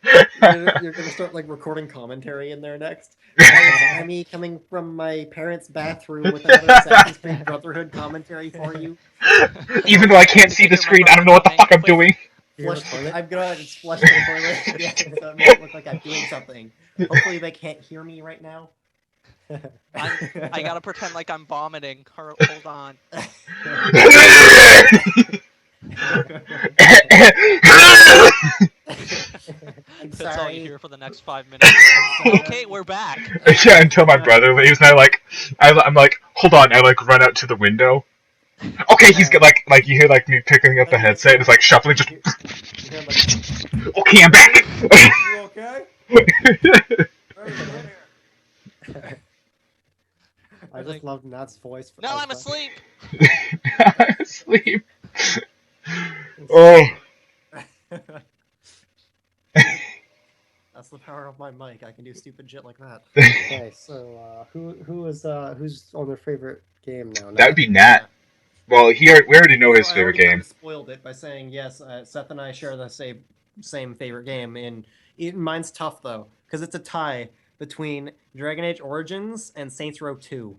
You're gonna start like recording commentary in there next. Hi, it's me coming from my parents' bathroom with another Assassin's Creed Brotherhood commentary for you. Even though I can't see the screen, I don't know what the fuck I'm doing. You're Flush, in the toilet? I'm gonna just flush the toilet. Yeah, so it makes it look like I'm doing something. Hopefully they can't hear me right now. I gotta pretend like I'm vomiting. Hold on. I'm That's all you sorry. hear for the next 5 minutes. Okay, we're back. Yeah, until my brother leaves, and I'm like, hold on, I like run out to the window. Okay, he's got like you hear like me picking up the headset, and it's like shuffling, just You hear like, okay, I'm back. you okay? I just love Nat's voice. No, I'm asleep. I'm asleep. Oh, That's the power of my mic. I can do stupid shit like that. Okay, so who's on their favorite game now? that would be Nat. Well, we already know his So I favorite already kind game. of spoiled it by saying yes. Seth and I share the same favorite game, and mine's tough though because it's a tie between Dragon Age Origins and Saints Row 2.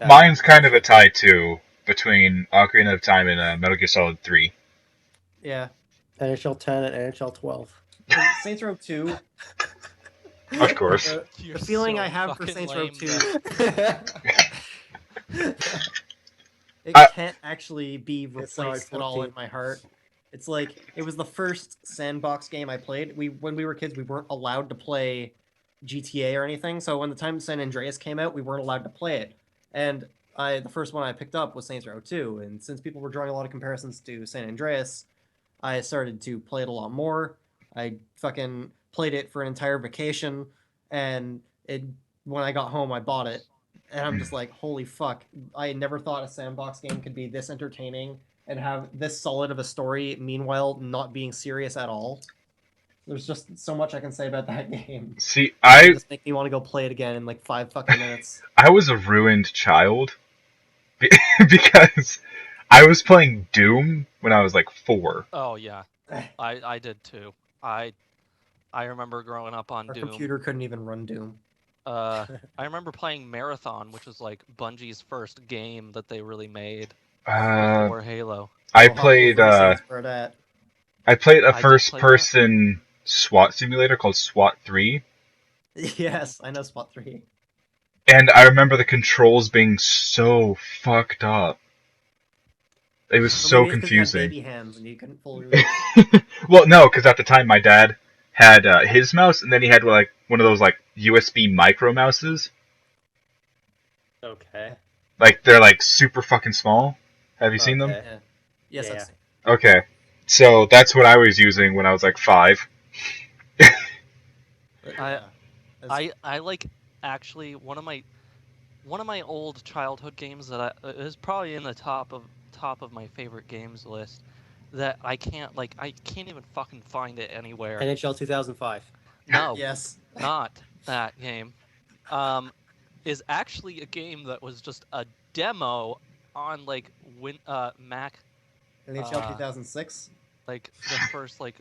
Mine's kind of a tie too between Ocarina of Time and Metal Gear Solid 3. Yeah, NHL 10 and NHL 12. Saints Row 2. Of course. You're The feeling so I have for fucking Saints Row lame, 2. though. It can't actually be It's sorry, replaced at all in 14. my heart. It's like it was the first sandbox game I played. When we were kids, we weren't allowed to play GTA or anything. So when the time San Andreas came out, we weren't allowed to play it. And the first one I picked up was Saints Row 2. And since people were drawing a lot of comparisons to San Andreas, I started to play it a lot more. I fucking played it for an entire vacation, and when I got home, I bought it. And I'm just like, holy fuck. I never thought a sandbox game could be this entertaining and have this solid of a story, meanwhile not being serious at all. There's just so much I can say about that game. See, It I just make me want to go play it again in like 5 fucking minutes. was a ruined child because I was playing Doom when I was like 4. Oh yeah, I did too. I remember growing up on Our Doom. computer couldn't even run Doom. I remember playing Marathon, which was like Bungie's first game that they really made before Halo. I Oh, Hot played Wheels Racing's where it at. I played I a did first play person SWAT simulator called SWAT 3, Yes, I know Spot 3. and I remember the controls being so fucked up. It was so Maybe it's 'cause you had confusing. baby hands and you couldn't fully reach. Well, no, because at the time my dad had his mouse, and then he had like one of those like USB micro mouses. Okay. Like they're like super fucking small. Have you seen them? Okay. Yeah. Yes, Yeah. I've seen. Okay. So that's what I was using when I was like 5. But, I- yeah, as- I like actually one of my old childhood games that is probably in the top of my favorite games list that I can't even fucking find it anywhere. NHL 2005. No, yes. not that game. Is actually a game that was just a demo on like Mac, NHL 2006. like the first like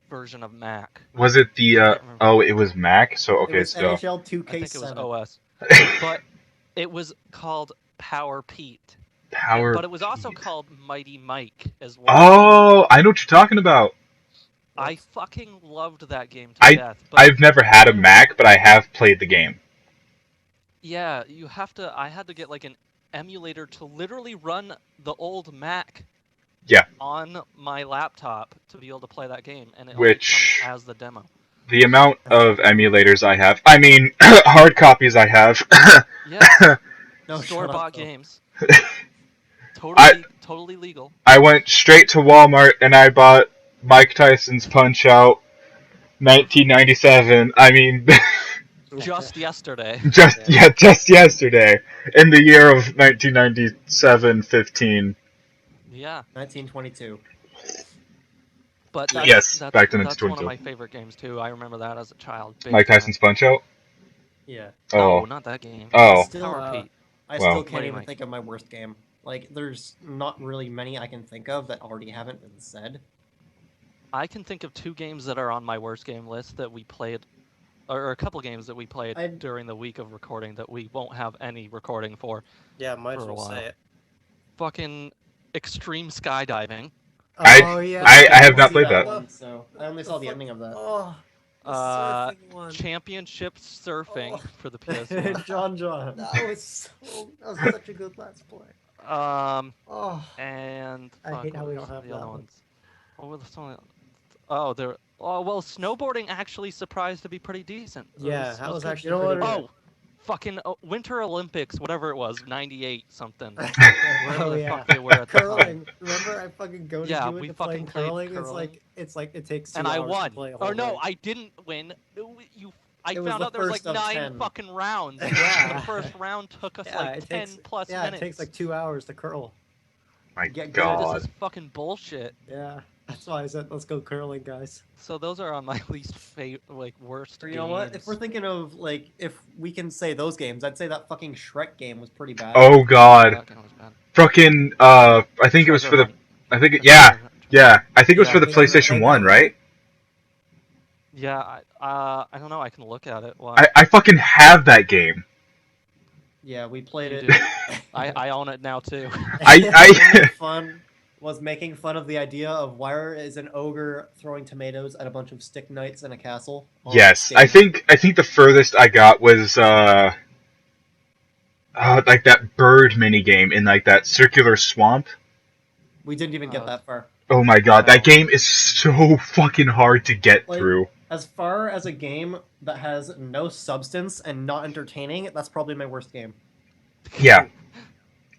version of Mac. Was it the I can't remember. oh, it was Mac, so It okay, was so NHL I think it was 2K7. OS, but it was called Power Pete. Power But it was also Pete. called Mighty Mike as well. Oh, I know what you're talking about. I fucking loved that game to death. But I've never had a only- Mac, but I have played the game. Yeah, I had to get like an emulator to literally run the old Mac. Yeah. On my laptop to be able to play that game, and it Which- only comes as the demo. The amount of emulators I have, I mean, hard copies I have. Yeah, No, store shut up, bought Phil. games. Totally legal. I went straight to Walmart and I bought Mike Tyson's Punch Out 1997. I mean, Just yesterday. just yesterday, in the year of 1997-15. Yeah, 1922. but Yes, that's back to that's one of 1922. my favorite games too. I remember that as a child. Big Mike time. Tyson's Punch Out. Yeah. Oh, No, not that game. oh, Still, Power Pete. I Well- still can't Mighty even Mike. think of my worst game. Like, there's not really many I can think of that already haven't been said. I can think of 2 games that are on my worst game list that we played, or a couple games that we played I'd- during the week of recording that we won't have any recording for. Yeah, might as For a well while. say it. Fucking extreme skydiving. I- yeah. I have not see played that. one, so I only saw the ending of that. Oh, the Uh, surfing one. Championship surfing Oh. for the PS1. John. That was such a good Let's Play. Oh, And I fuck, hate how what we was don't have the that other one. ones. What were some of the- Oh, there. Oh well, snowboarding actually surprised to be pretty decent. yeah, that was good. actually You know pretty what? good. Oh, fucking Winter Olympics, whatever it was, '98 something. Oh, Wherever the yeah. fuck they were at the time. Curling. Remember, I fucking goaded Yeah, you we into playing fucking played curling. curling. It's like it takes 2 And I hours won. to play a Or whole no, game. I didn't win. I It was found the out there was like first of 9 10. fucking rounds. Yeah. The first round took us Yeah, like it 10 takes plus yeah, minutes. it takes like 2 hours to curl. my Get good. Dude, God. this is fucking bullshit. Yeah, that's why I said let's go curling, guys. So those are on my least worst Or you know what? If games. we're thinking of, like, if we can say those games, I'd say that fucking Shrek game was pretty bad. Oh God. That game was bad. Fucking I think it was for the Treasure I think it, Hunt. yeah, Treasure Hunt. yeah. I think it was Yeah, for the we haven't PlayStation played 1, that right? Yeah, I don't know. I can look at it. Why? I fucking have that game. Yeah, we played You it. do? I own it now too. I Only fun was making fun of the idea of why is an ogre throwing tomatoes at a bunch of stick knights in a castle. on Yes, I stage. think the furthest I got was like that bird mini game in like that circular swamp. We didn't even get that far. Oh my God, No. that game is so fucking hard to get Like- through. As far as a game that has no substance and not entertaining, that's probably my worst game. Yeah.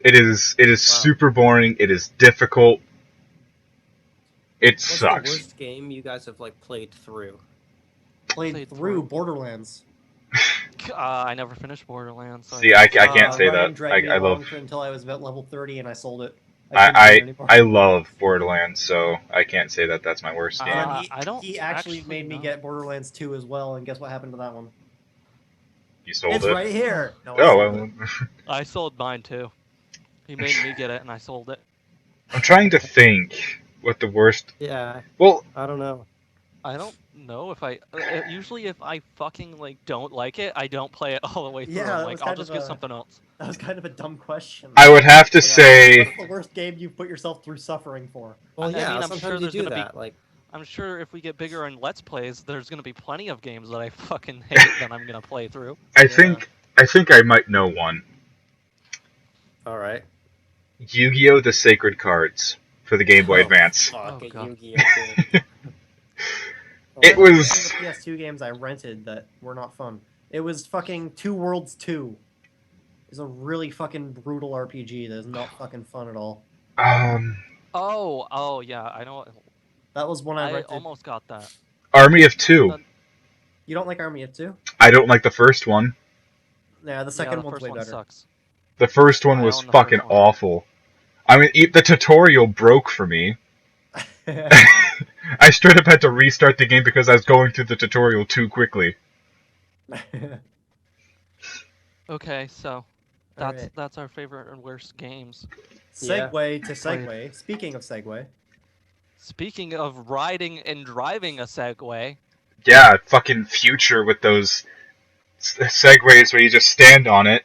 It is Wow. super boring. It is difficult. It What's sucks. the worst game you guys have like played through? Played Played through through. Borderlands. I never finished Borderlands. So See, I can't say Ryan that. dragged me I along love until I was about level 30 and I sold it. couldn't do it I anymore. I love Borderlands, so I can't say that that's my worst game. And Uh, he, I don't he actually actually made me know. get Borderlands 2 as well, and guess what happened to that one? You sold It's it. right here. No, I Oh, sold it. well, I sold mine too. He made me get it, and I sold it. I'm trying to think what the worst. Yeah, Well, I don't know. I don't know if I. Usually, if I fucking don't like it, I don't play it all the way through. Yeah, I'm that like, was I'll kind just of get a- something else. That was kind of a dumb question. I would have to Yeah. say What's the worst game you've put yourself through suffering for? Well, I yeah, mean, I'm sometimes sure you there's do gonna be- that. Like, I'm sure if we get bigger in Let's Plays, there's gonna be plenty of games that I fucking hate that I'm gonna play through. I think I might know one. all right. Yu-Gi-Oh! The Sacred Cards for the Game Boy Oh, Advance. Fucking God. Yu-Gi-Oh! dude. It One of was- the PS2 games I rented that were not fun. It was fucking Two Worlds 2. It's a really fucking brutal RPG that is not fucking fun at all. Um, Oh yeah, I know. That was one I I rented. almost got that. Army of Two. That- You don't like Army of Two? I don't like the first one. Yeah, the Yeah, second the one's first way one better. sucks. The first one I was own the fucking first one. awful. I mean, the tutorial broke for me. I straight up had to restart the game because I was going through the tutorial too quickly. Okay, so Alright. that's our favorite and worst games. Yeah. Segue to Played. segue. Speaking of segue, Speaking of riding and driving a Segway, Yeah, fucking future with those segways where you just stand on it.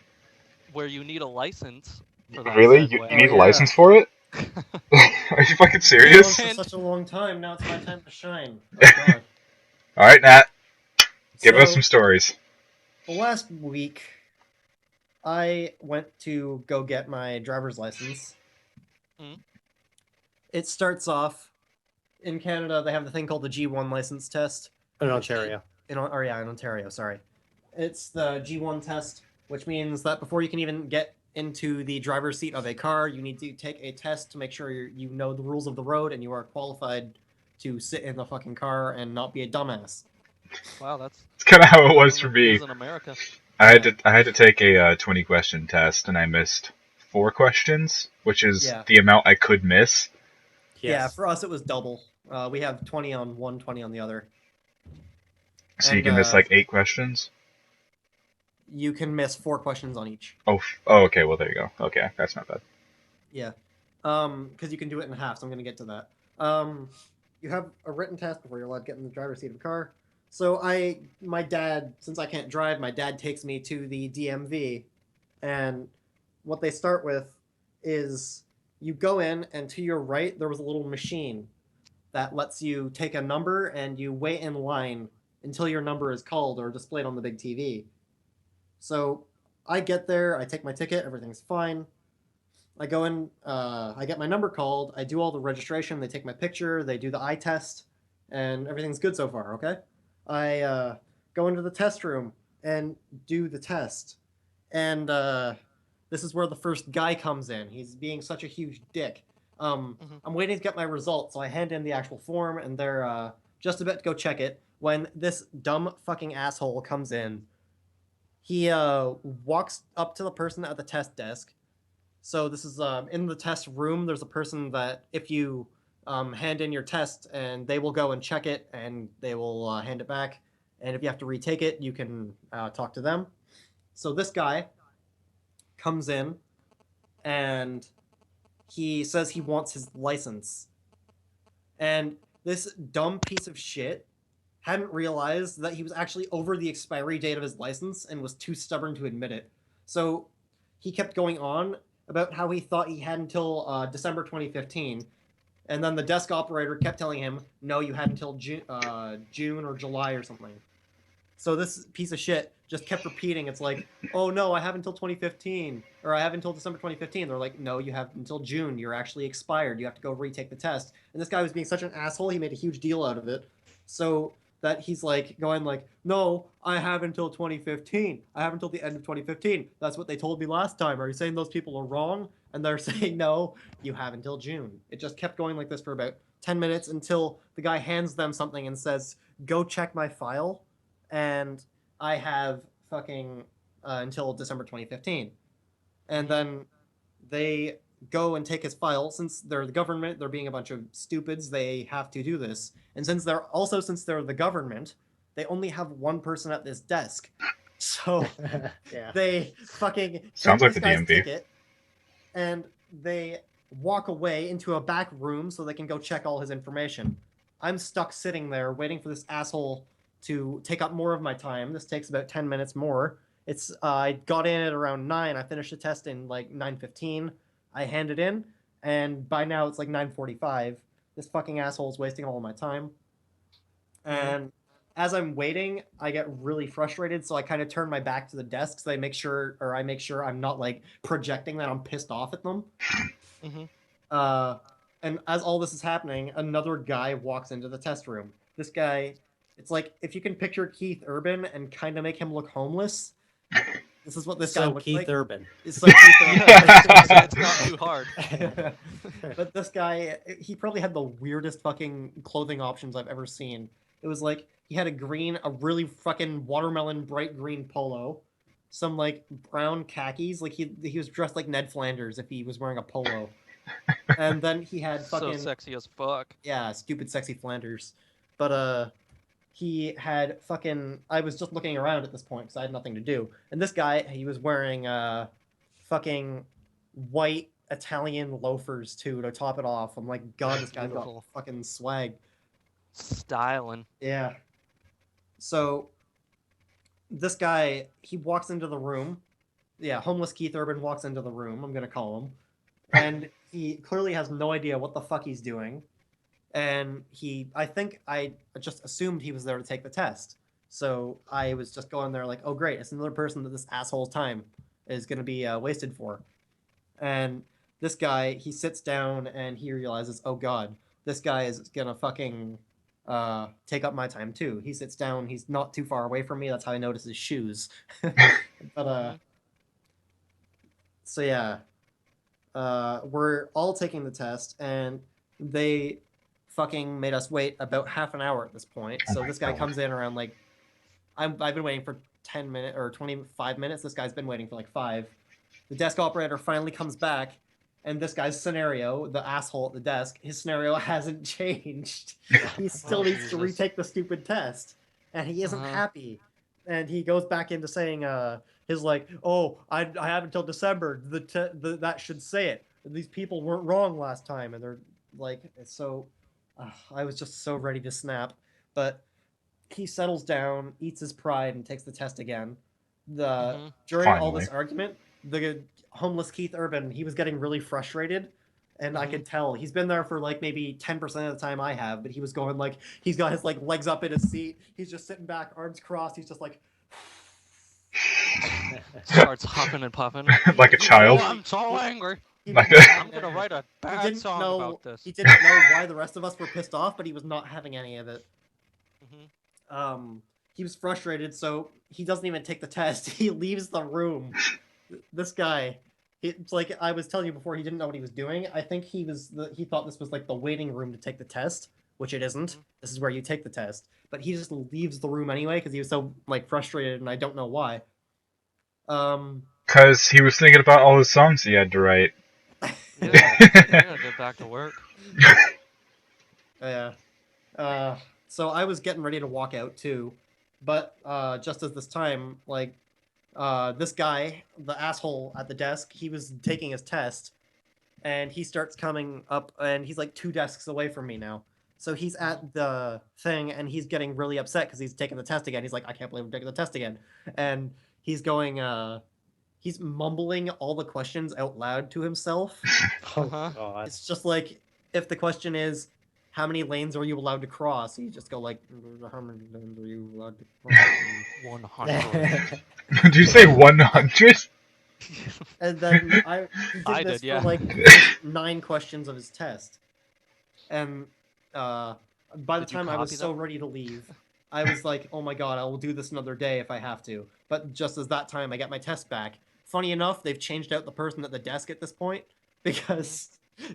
where you need a license for that Really? You Segway. need Oh, a yeah. license for it? Are you fucking been on serious? for And- such a long time. Now it's my time to shine. Oh god. Alright, Nat. Give us some So stories. the last week, I went to go get my driver's license. Mhm. It starts off in Canada. They have the thing called the G1 license test. In Ontario. In Ontario. Sorry, it's the G1 test, which means that before you can even get into the driver's seat of a car, you need to take a test to make sure you know the rules of the road and you are qualified to sit in the fucking car and not be a dumbass. Wow, that's It's kind of how it was than for it me. is in America. I had to take a 20 question test and I missed 4 questions, which is Yeah. the amount I could miss. Yeah, Yes. for us it was double. We have 20 on one, 20 on the other. So you And, can miss like 8 questions. You can miss 4 questions on each. Oh, okay. Well, there you go. Okay, that's not bad. Yeah. Because you can do it in half, so I'm going to get to that. You have a written test before you're allowed to get in the driver's seat of the car. So my dad, since I can't drive, my dad takes me to the DMV, and what they start with is you go in, and to your right there was a little machine that lets you take a number and you wait in line until your number is called or displayed on the big TV. So I get there, I take my ticket, everything's fine. I go in, I get my number called, I do all the registration, they take my picture, they do the eye test, and everything's good so far, okay? I go into the test room and do the test. And this is where the first guy comes in. He's being such a huge dick. I'm waiting to get my results, so I hand in the actual form, and they're just about to go check it when this dumb fucking asshole comes in. He walks up to the person at the test desk. So this is in the test room. There's a person that if you hand in your test, and they will go and check it, and they will hand it back. And if you have to retake it, you can talk to them. So this guy comes in, and he says he wants his license. And this dumb piece of shit hadn't realized that he was actually over the expiry date of his license and was too stubborn to admit it. So he kept going on about how he thought he had until December 2015. And then the desk operator kept telling him, no, you had until June or July or something. So this piece of shit just kept repeating. It's like, oh no, I have until 2015, or I have until December 2015. They're like, no, you have until June. You're actually expired. You have to go retake the test. And this guy was being such an asshole. He made a huge deal out of it. So that he's like going like, no, I have until 2015. I have until the end of 2015. That's what they told me last time. Are you saying those people are wrong? And they're saying, no, you have until June. It just kept going like this for about 10 minutes until the guy hands them something and says, go check my file. And I have fucking until December 2015. And then they go and take his file. Since they're the government, they're being a bunch of stupids, they have to do this. And since they're the government, they only have one person at this desk. So Yeah. they fucking Sounds take like this the guy's DMV. ticket, and they walk away into a back room so they can go check all his information. I'm stuck sitting there waiting for this asshole to take up more of my time. This takes about 10 minutes more. It's I got in at around 9. I finished the test in like 9:15. I handed in, and by now it's like 9:45. This fucking asshole is wasting all of my time. And as I'm waiting, I get really frustrated, so I kind of turn my back to the desk so I make sure I'm not like projecting that I'm pissed off at them. Mm-hmm. And as all this is happening, another guy walks into the test room. This guy, it's like if you can picture Keith Urban and kind of make him look homeless, This is what this guy So looks Keith like. Urban. It's so Keith Urban. Yeah, it's not too hard. But this guy, he probably had the weirdest fucking clothing options I've ever seen. It was like he had a really fucking watermelon bright green polo, some like brown khakis, like he was dressed like Ned Flanders if he was wearing a polo, and then he had So fucking sexy as fuck. yeah, stupid sexy Flanders, but he had fucking. I was just looking around at this point because I had nothing to do, and this guy he was wearing fucking white Italian loafers too to top it off. I'm like, God, this guy's got Beautiful. fucking swag. Styling. Yeah. So this guy, he walks into the room. Yeah, homeless Keith Urban walks into the room, I'm gonna call him. And he clearly has no idea what the fuck he's doing. And I think I just assumed he was there to take the test. So I was just going there like, oh great, it's another person that this asshole's time is gonna be wasted for. And this guy, he sits down and he realizes, oh god, this guy is gonna fucking take up my time too. He sits down, he's not too far away from me, that's how I notice his shoes. But so yeah. We're all taking the test and they fucking made us wait about half an hour at this point. So this guy comes in around like I've been waiting for 10 minutes or 25 minutes. This guy's been waiting for like 5. The desk operator finally comes back, and this guy's scenario, the asshole at the desk, his scenario hasn't changed. He still needs to Jesus. retake the stupid test, and he isn't happy. And he goes back into saying, his like, oh, I have until December. That should say it. These people weren't wrong last time, and they're like, so. I was just so ready to snap, but he settles down, eats his pride, and takes the test again. During all this argument, the homeless Keith Urban, he was getting really frustrated, and I could tell he's been there for like maybe 10% of the time I have, but he was going like he's got his like legs up in his seat, he's just sitting back, arms crossed, he's just like Starts huffing and puffing. Like a child. Oh, I'm so angry. Like I'm gonna write a he bad didn't song know about this. he didn't know why the rest of us were pissed off, but he was not having any of it. He was frustrated, so he doesn't even take the test. He leaves the room. This guy, it's like I was telling you before, he didn't know what he was doing. I think he thought this was like the waiting room to take the test, which it isn't. This is where you take the test. But he just leaves the room anyway because he was so like frustrated, and I don't know why. Because he was thinking about all the songs he had to write. Yeah, get back to work. Yeah. So I was getting ready to walk out too, but just as this time, like, this guy, the asshole at the desk, he was taking his test, and he starts coming up, and he's like 2 desks away from me now. So he's at the thing, and he's getting really upset because he's taking the test again. He's like, I can't believe I'm taking the test again. And he's going, he's mumbling all the questions out loud to himself. Oh, God. It's just like, if the question is, how many lanes are you allowed to cross? You just go like, how many lanes are you allowed to cross? 100. Did you say 100? And then he did this yeah. for like the first 9 questions of his test. And by the Did you time I was copy so them? ready to leave, I was like, oh my god, I will do this another day if I have to. But just as that time, I got my test back. Funny enough, they've changed out the person at the desk at this point because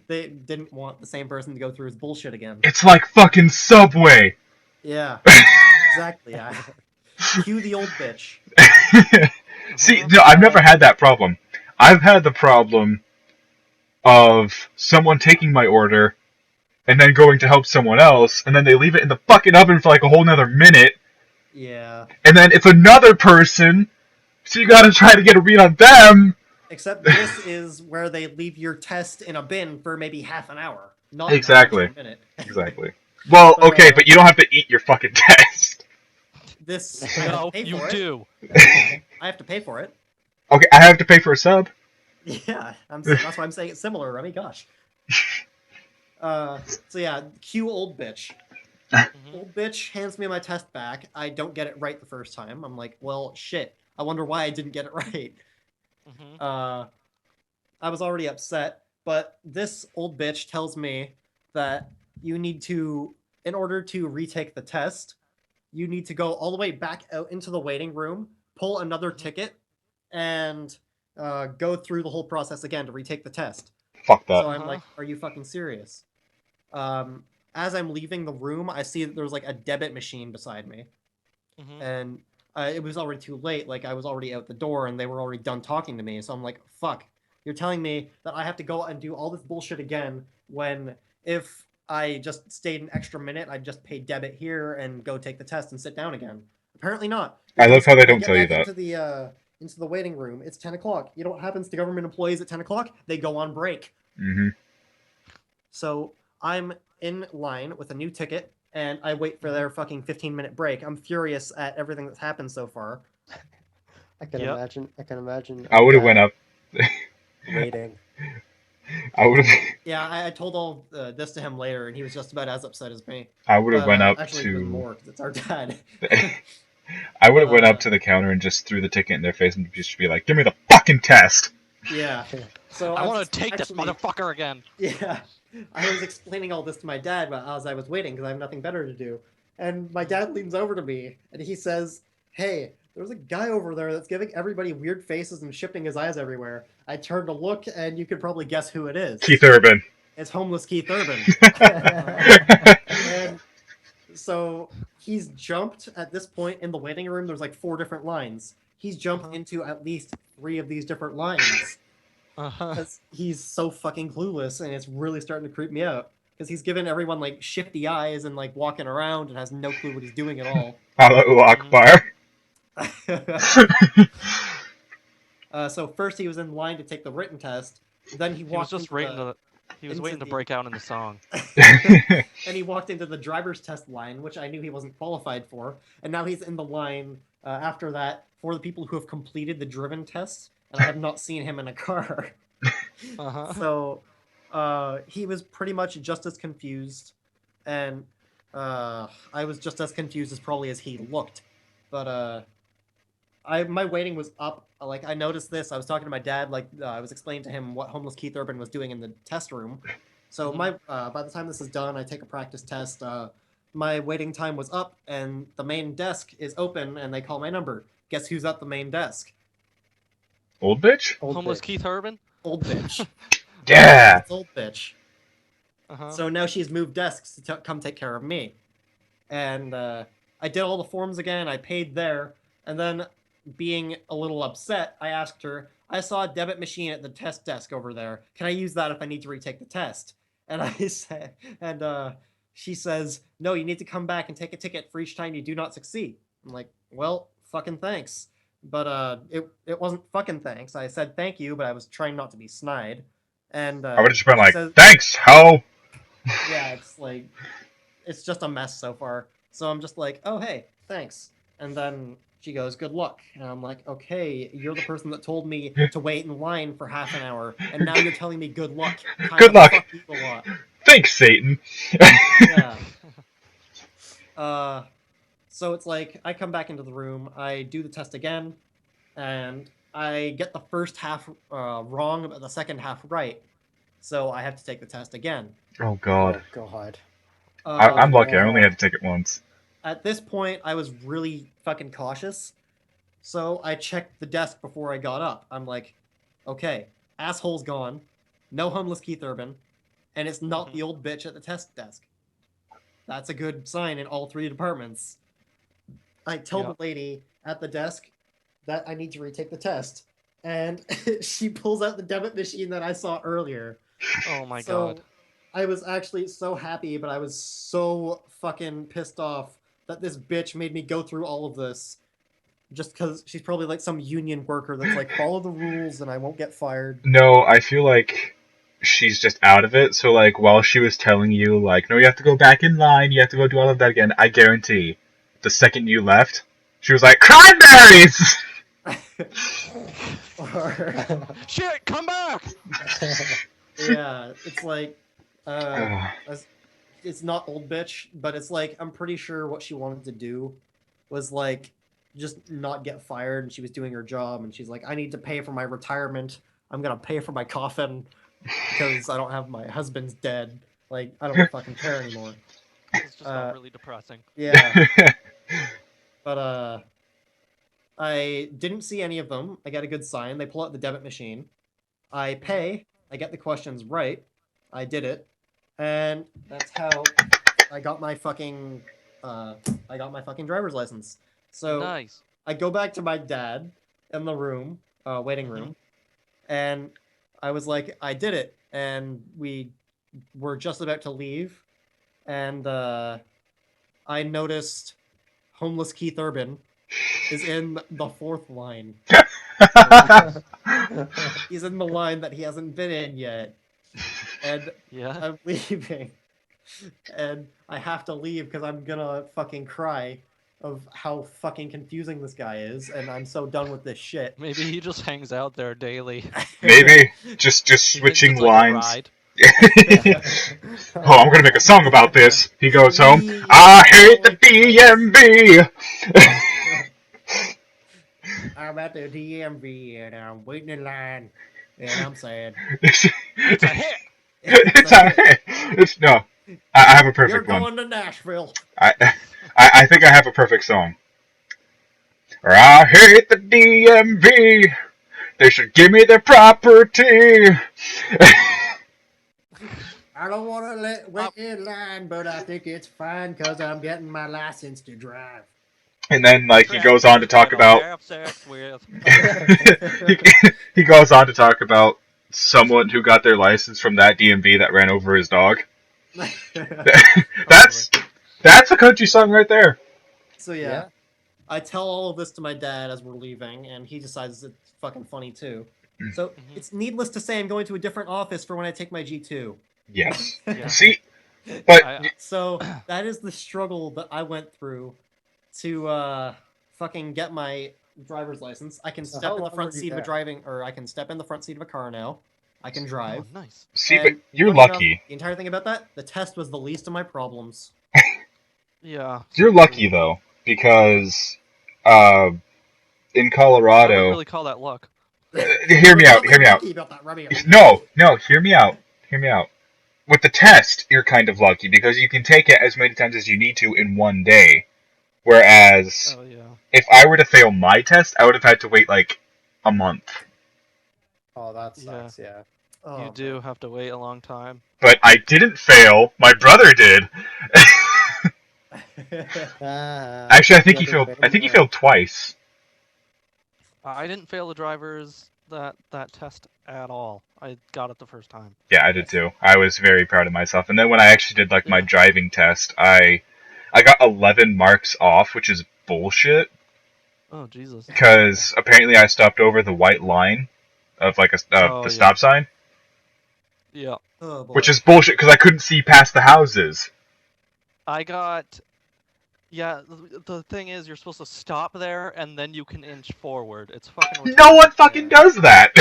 they didn't want the same person to go through his bullshit again. It's like fucking Subway. Yeah, exactly. Yeah. Cue the old bitch. See, no, I've never had that problem. I've had the problem of someone taking my order and then going to help someone else, and then they leave it in the fucking oven for like a whole nother minute. Yeah. And then it's another person, so you gotta try to get a read on them. Except this is where they leave your test in a bin for maybe half an hour. Not Exactly. a minute. Exactly. Well, But, okay, but you don't have to eat your fucking test. This I have No, to pay you for it. do. I have to pay for it. Okay, I have to pay for a sub. Yeah, that's why I'm saying it's similar, Remy. Gosh. So yeah, cue old bitch. Old bitch hands me my test back. I don't get it right the first time. I'm like, well, shit. I wonder why I didn't get it right. I was already upset, but this old bitch tells me that you need to, in order to retake the test, you need to go all the way back out into the waiting room, pull another ticket, and go through the whole process again to retake the test. Fuck that. So I'm like, are you fucking serious? As I'm leaving the room, I see that there's like a debit machine beside me, and it was already too late. Like I was already out the door, and they were already done talking to me. So I'm like, fuck. You're telling me that I have to go and do all this bullshit again when if I just stayed an extra minute, I'd just pay debit here and go take the test and sit down again. Apparently not. I love how they I don't get tell you back that. into the waiting room. It's 10 o'clock. You know what happens to government employees at 10 o'clock? They go on break. Mm-hmm. So I'm in line with a new ticket, and I wait for their fucking 15-minute break. I'm furious at everything that's happened so far. I can Yep. imagine. I can imagine. I would have went up. waiting. I would have. Yeah, I told all this to him later, and he was just about as upset as me. I would have But went up actually, he was to. more because it's our dad. I would have But, went up to the counter and just threw the ticket in their face and just be like, "Give me the fucking test." Yeah. So I was want to take this actually- motherfucker again. Yeah, I was explaining all this to my dad as I was waiting because I have nothing better to do. And my dad leans over to me and he says, "Hey, there's a guy over there that's giving everybody weird faces and shifting his eyes everywhere." I turned to look and you could probably guess who it is. Keith Urban. It's homeless Keith Urban. And so he's jumped at this point in the waiting room. There's like 4 different lines. He's jumped into at least 3 of these different lines. Because he's so fucking clueless, and it's really starting to creep me out. Because he's giving everyone like shifty eyes and like walking around and has no clue what he's doing at all. Allahu Akbar. So first he was in line to take the written test. Then he He was walked. just waiting to. He was into waiting to the- break out in the song. And he walked into the driver's test line, which I knew he wasn't qualified for. And now he's in the line after that for the people who have completed the driven test. And I have not seen him in a car. So he was pretty much just as confused. And I was just as confused as probably as he looked. But my waiting was up. Like I noticed this. I was talking to my dad. Like I was explaining to him what homeless Keith Urban was doing in the test room. So my by the time this is done, I take a practice test. My waiting time was up, and the main desk is open, and they call my number. Guess who's at the main desk? Old bitch? Old Homeless bitch. Keith Urban. Old bitch. Yeah. It's old bitch. Uh-huh. So now she's moved desks to come take care of me. And I did all the forms again. I paid there. And then, being a little upset, I asked her, "I saw a debit machine at the test desk over there. Can I use that if I need to retake the test?" And I said, and she says, "No, you need to come back and take a ticket for each time you do not succeed." I'm like, "Well, fucking thanks." But it wasn't fucking thanks. I said thank you, but I was trying not to be snide. And I would have just been she like, says- "Thanks, ho." yeah, it's like it's just a mess so far. So I'm just like, "Oh hey, thanks." And then she goes, "Good luck." And I'm like, "Okay, you're the person that told me to wait in line for half an hour, and now you're telling me good luck. Kind Good of luck. fuck you a lot." Thanks, Satan. Yeah. So it's like I come back into the room, I do the test again, and I get the first half wrong, but the second half right. So I have to take the test again. Oh God. Oh God. I'm lucky. I only wow. had to take it once. At this point, I was really fucking cautious. So I checked the desk before I got up. I'm like, okay, asshole's gone, no homeless Keith Urban, and it's not the old bitch at the test desk. That's a good sign in all 3 departments. I tell the lady at the desk that I need to retake the test, and she pulls out the debit machine that I saw earlier. Oh my So, God. I was actually so happy, but I was so fucking pissed off that this bitch made me go through all of this. Just because she's probably like some union worker that's like, follow the rules and I won't get fired. No, I feel like she's just out of it. So like while she was telling you like, no, you have to go back in line, you have to go do all of that again, I guarantee the second you left, she was like, cranberries! Or, Shit, come back! yeah, it's like, it's not old bitch, but it's like, I'm pretty sure what she wanted to do was like, just not get fired, and she was doing her job, and she's like, I need to pay for my retirement, I'm gonna pay for my coffin, because I don't have my husband's dead, like, I don't fucking care anymore. This just got really depressing. Yeah, but I didn't see any of them. I get a good sign. They pull out the debit machine. I pay. I get the questions right. I did it, and that's how I got my fucking driver's license. So Nice. I go back to my dad in the room, waiting room, and I was like, I did it, and we were just about to leave, and I noticed homeless Keith Urban is in the fourth line. He's in the line that he hasn't been in yet, and Yeah. I'm leaving, and I have to leave because I'm gonna fucking cry of how fucking confusing this guy is, and I'm so done with this shit. Maybe he just hangs out there daily. Maybe just He thinks switching it's like a lines. ride. Oh, I'm gonna make a song about this. He goes home. I hate the DMV. I'm at the DMV and I'm waiting in line, and I'm sad. It's It's a hit. it's no. I have a perfect You're one. going to Nashville. I think I have a perfect song. I hate the DMV. They should give me their property. I don't want to wait in line, but I think it's fine because I'm getting my license to drive. And then, like, he goes on to talk about. Have sex with. he goes on to talk about someone who got their license from that DMV that ran over his dog. That's a country song right there. So yeah, I tell all of this to my dad as we're leaving, and he decides it's fucking funny too. So it's needless to say, I'm going to a different office for when I take my G2. Yes. Yeah. See, but So that is the struggle that I went through to fucking get my driver's license. I can step in the front seat of a I can step in the front seat of a car now. I can drive. Oh, nice. See, And but you're funny enough, lucky. the entire thing about that, the test was the least of my problems. Yeah. You're lucky though, because in I wouldn't Colorado. really call that luck. Hear me out. Hear me out. About that, Remy. No. Hear me out. Hear me out. With the test, you're kind of lucky because you can take it as many times as you need to in one day. Whereas, Oh yeah. if I were to fail my test, I would have had to wait like a month. Oh, that sucks. Yeah. Oh, You do have to wait a long time. But I didn't fail. My brother did. Actually, I think he failed. I think he failed twice. I didn't fail the drivers that test at all. I got it the first time. Yeah, I did too. I was very proud of myself. And then when I actually did like my driving test, I got 11 marks off, which is bullshit. Oh Jesus. Because apparently I stopped over the white line of like the stop sign. Yeah. Oh, boy. Which is bullshit because I couldn't see past the houses. I got. Yeah, the thing is, you're supposed to stop there and then you can inch forward. It's fucking ridiculous. No one fucking does that.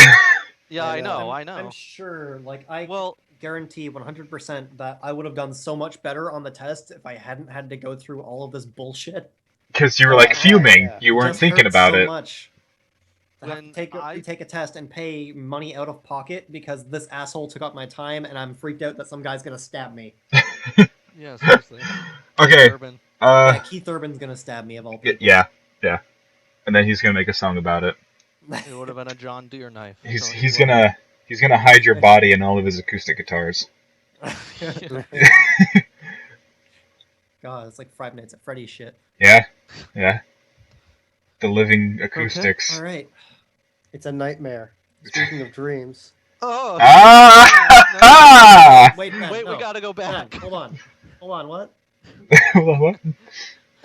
Yeah, I know. I'm sure. Like I Well, guarantee 100% that I would have done so much better on the test if I hadn't had to go through all of this bullshit. Because you were like fuming. Yeah. You weren't Just thinking hurts about so it. Much. To have to take a test and pay money out of pocket because this asshole took up my time and I'm freaked out that some guy's gonna stab me. yeah, seriously. Okay. Urban. Yeah, Keith Urban's gonna stab me of all people. Yeah. And then he's gonna make a song about it. It would have been a John Deere knife. He's gonna hide your body in all of his acoustic guitars. God, it's like Five Nights at Freddy's shit. Yeah. The living acoustics. Okay. All right. It's a nightmare. Speaking of dreams. Oh. Wait, Ben, Wait, no. we gotta go back. Hold on. What? What? Hold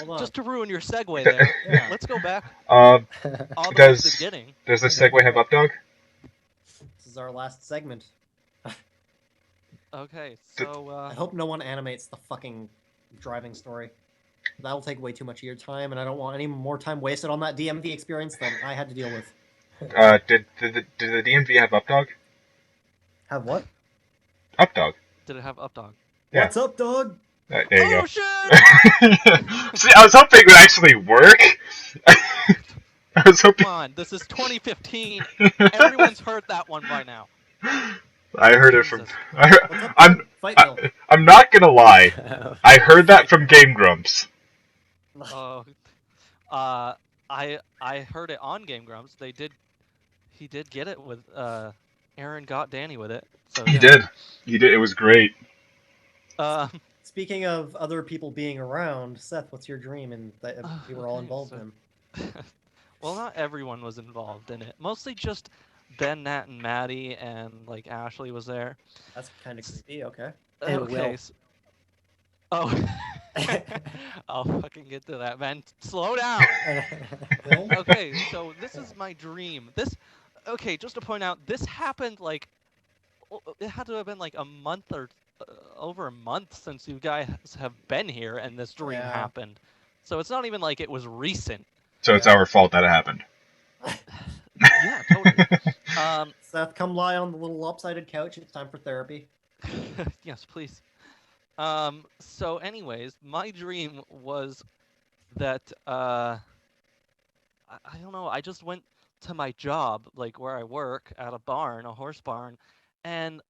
on. Just to ruin your segue there. Yeah. Let's go back. Uh, All the way to the beginning. Does this segue have Updog? This is our last segment. Okay, so I hope no one animates the fucking driving story. That'll take way too much of your time, and I don't want any more time wasted on that DMV experience than I had to deal with. Did the DMV have Updog? Have what? Updog. did it have updog? Yeah. What's up, dog? There you Oh go. shit! See, I was hoping it would actually work. I was hoping. Come on, this is 2015. Everyone's heard that one by now. I heard it from. Jesus. What's up, dog? Fight Bill. I'm not gonna lie. I heard that from Game Grumps. Oh, I heard it on Game Grumps. He did get it with Aaron got Danny with it. So He yeah. did. He did. It was great. Speaking of other people being around, Seth, what's your dream and that we were all Okay, involved so- in? Well, not everyone was involved in it. Mostly just Ben, Nat, and Maddie, and like Ashley was there. That's kind of creepy. Okay. And Okay. Will. Oh. I'll fucking get to that, man. Slow down. Will? Okay, so this is my dream. Okay, just to point out, this happened like, it had to have been like a month or over a month since you guys have been here and this dream Yeah. happened. So it's not even like it was recent. So it's Yeah. our fault that it happened. Yeah, totally. Seth, come lie on the little lopsided couch. It's time for therapy. Yes, please. So anyways, my dream was that, I don't know, I just went to my job, like where I work, at a barn, a horse barn, and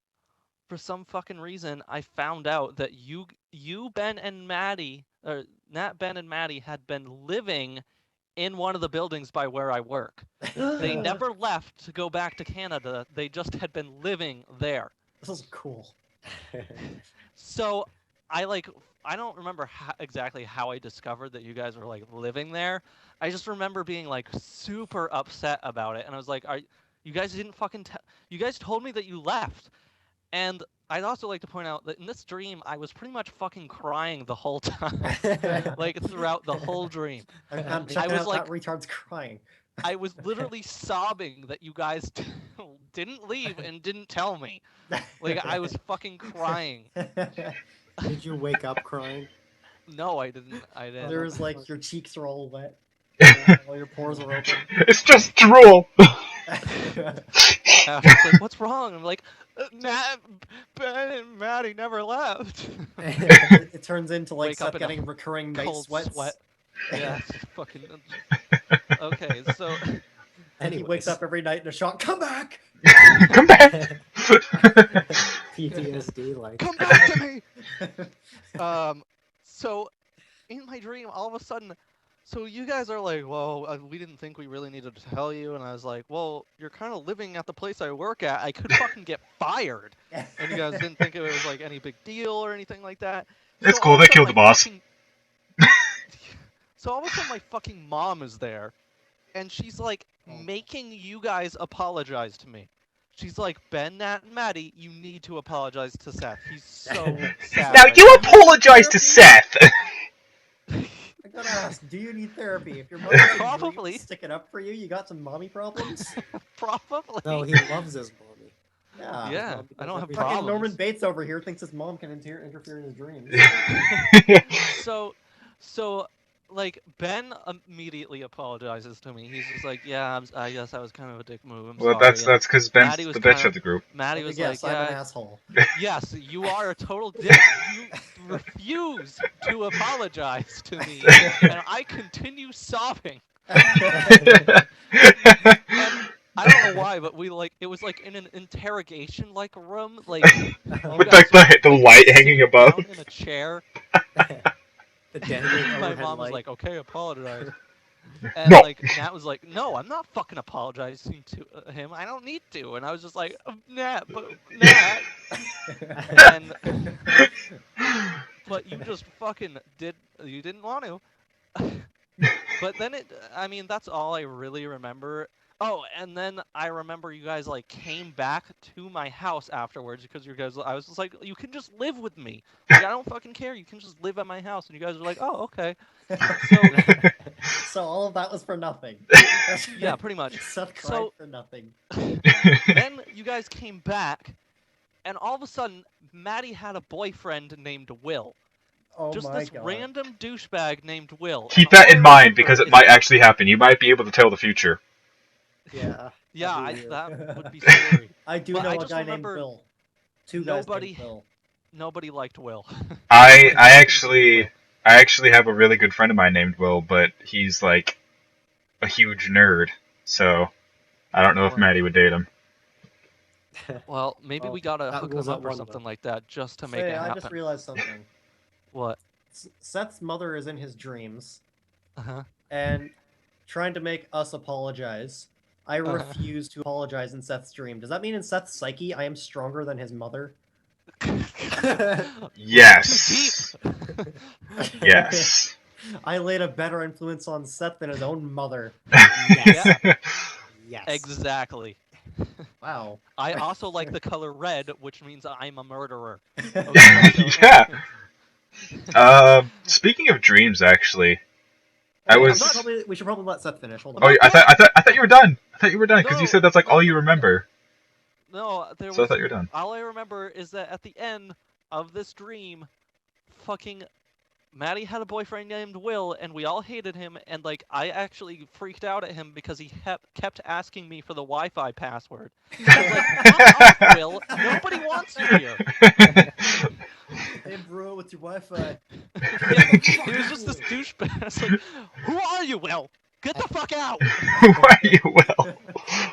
for some fucking reason, I found out that you, Ben, and Maddie, or Nat, Ben, and Maddie had been living in one of the buildings by where I work. They never left to go back to Canada. They just had been living there. This is cool. So I don't remember exactly how I discovered that you guys were like living there. I just remember being like super upset about it, and I was like, you guys didn't fucking you guys told me that you left." And I'd also like to point out that in this dream, I was pretty much fucking crying the whole time, like throughout the whole dream. I'm checking was out like- that retard's crying. I was literally sobbing that you guys didn't leave and didn't tell me. Like I was fucking crying. Did you wake up crying? No, I didn't. I didn't. There was like your cheeks are all wet. All your pores are open. It's just drool. I was like, "What's wrong?" I'm like, "Nat, Ben, and Maddie never left." It turns into like Wake up Seth in a getting recurring night Cold sweats. sweat. Yeah, it's fucking. Okay, so And he wakes up every night in a shock. Come back! Come back. PTSD, like. come back to me. So in my dream, all of a sudden, so you guys are like, "Well, we didn't think we really needed to tell you," and I was like, "Well, you're kind of living at the place I work at. I could fucking get fired." And you guys didn't think it was like any big deal or anything like that. It's So cool, all of a they killed sudden, the boss. So all of a sudden, my fucking mom is there, and she's like making you guys apologize to me. She's like, "Ben, Nat, and Maddie, you need to apologize to Seth. He's so sad." Now right you apologize to Seth. I gotta ask, do you need therapy? If your mother's Probably. sticking up for you, you got some mommy problems? Probably. No, he loves his mommy. Yeah. Yeah, Well, I don't have because Fucking problems. Norman Bates over here thinks his mom can interfere in his dreams. So, like Ben immediately apologizes to me. He's just like, "Yeah, I guess I was kind of a dick move. I'm Well, sorry." that's because Ben's Maddie was the bitch kinda- of the group. Maddie was Yes, like, I'm an "Yeah, asshole. yes, you are a total dick. You refuse to apologize to me, and I continue sobbing." And I don't know why, but it was like in an interrogation like room, like With guys like the were, light sitting hanging above. down in a chair. The dangling My overhead mom was light. like, "Okay, apologize." And No. like Nat was like, "No, I'm not fucking apologizing to him. I don't need to." And I was just like, Nat, and but you just fucking you didn't want to. But then I mean, that's all I really remember. Oh, and then I remember you guys like came back to my house afterwards because I was just like, "You can just live with me. Like, I don't fucking care. You can just live at my house." And you guys were like, "Oh, okay." So So all of that was for nothing. yeah, pretty much. Seth cried So- for nothing. Then you guys came back, and all of a sudden, Maddie had a boyfriend named Will. Oh Just my this god. random douchebag named Will. Keep And that all in I mind remember because it is- might actually happen. You might be able to tell the future. Yeah. Yeah, I do. that would be scary. I do But know I a just guy named remember Bill. Two guys nobody- named Bill. Nobody liked Will. I actually have a really good friend of mine named Will, but he's like a huge nerd, so I don't know if Well- Maddie would date him. Well, maybe Well, we gotta that hook rules him out up or one of something them. like that just to make Say, it I happen. just realized something. What? Seth's mother is in his dreams, Uh-huh. and trying to make us apologize. I refuse to apologize in Seth's dream. Does that mean in Seth's psyche I am stronger than his mother? Yes. Too deep. Yes. I laid a better influence on Seth than his own mother. Yes. Yeah, Yes. exactly. Wow. I also like the color red, which means I'm a murderer. Okay, so- Yeah. Speaking of dreams, actually, I Okay, was. we should probably let Seth finish. Hold on. Oh, I thought you were done. I thought you were done because you No, said that's like no, all you remember. No, there So I was. thought you were done. All I remember is that at the end of this dream, fucking Maddie had a boyfriend named Will, and we all hated him. And like, I actually freaked out at him because he kept asking me for the Wi-Fi password. I was like, "Fuck off, Will! Nobody wants you here." Hey, bro, what's your Wi-Fi? Yeah, he was just this douchebag. I was like, "Who are you, Will? Get the fuck out!" Why you will?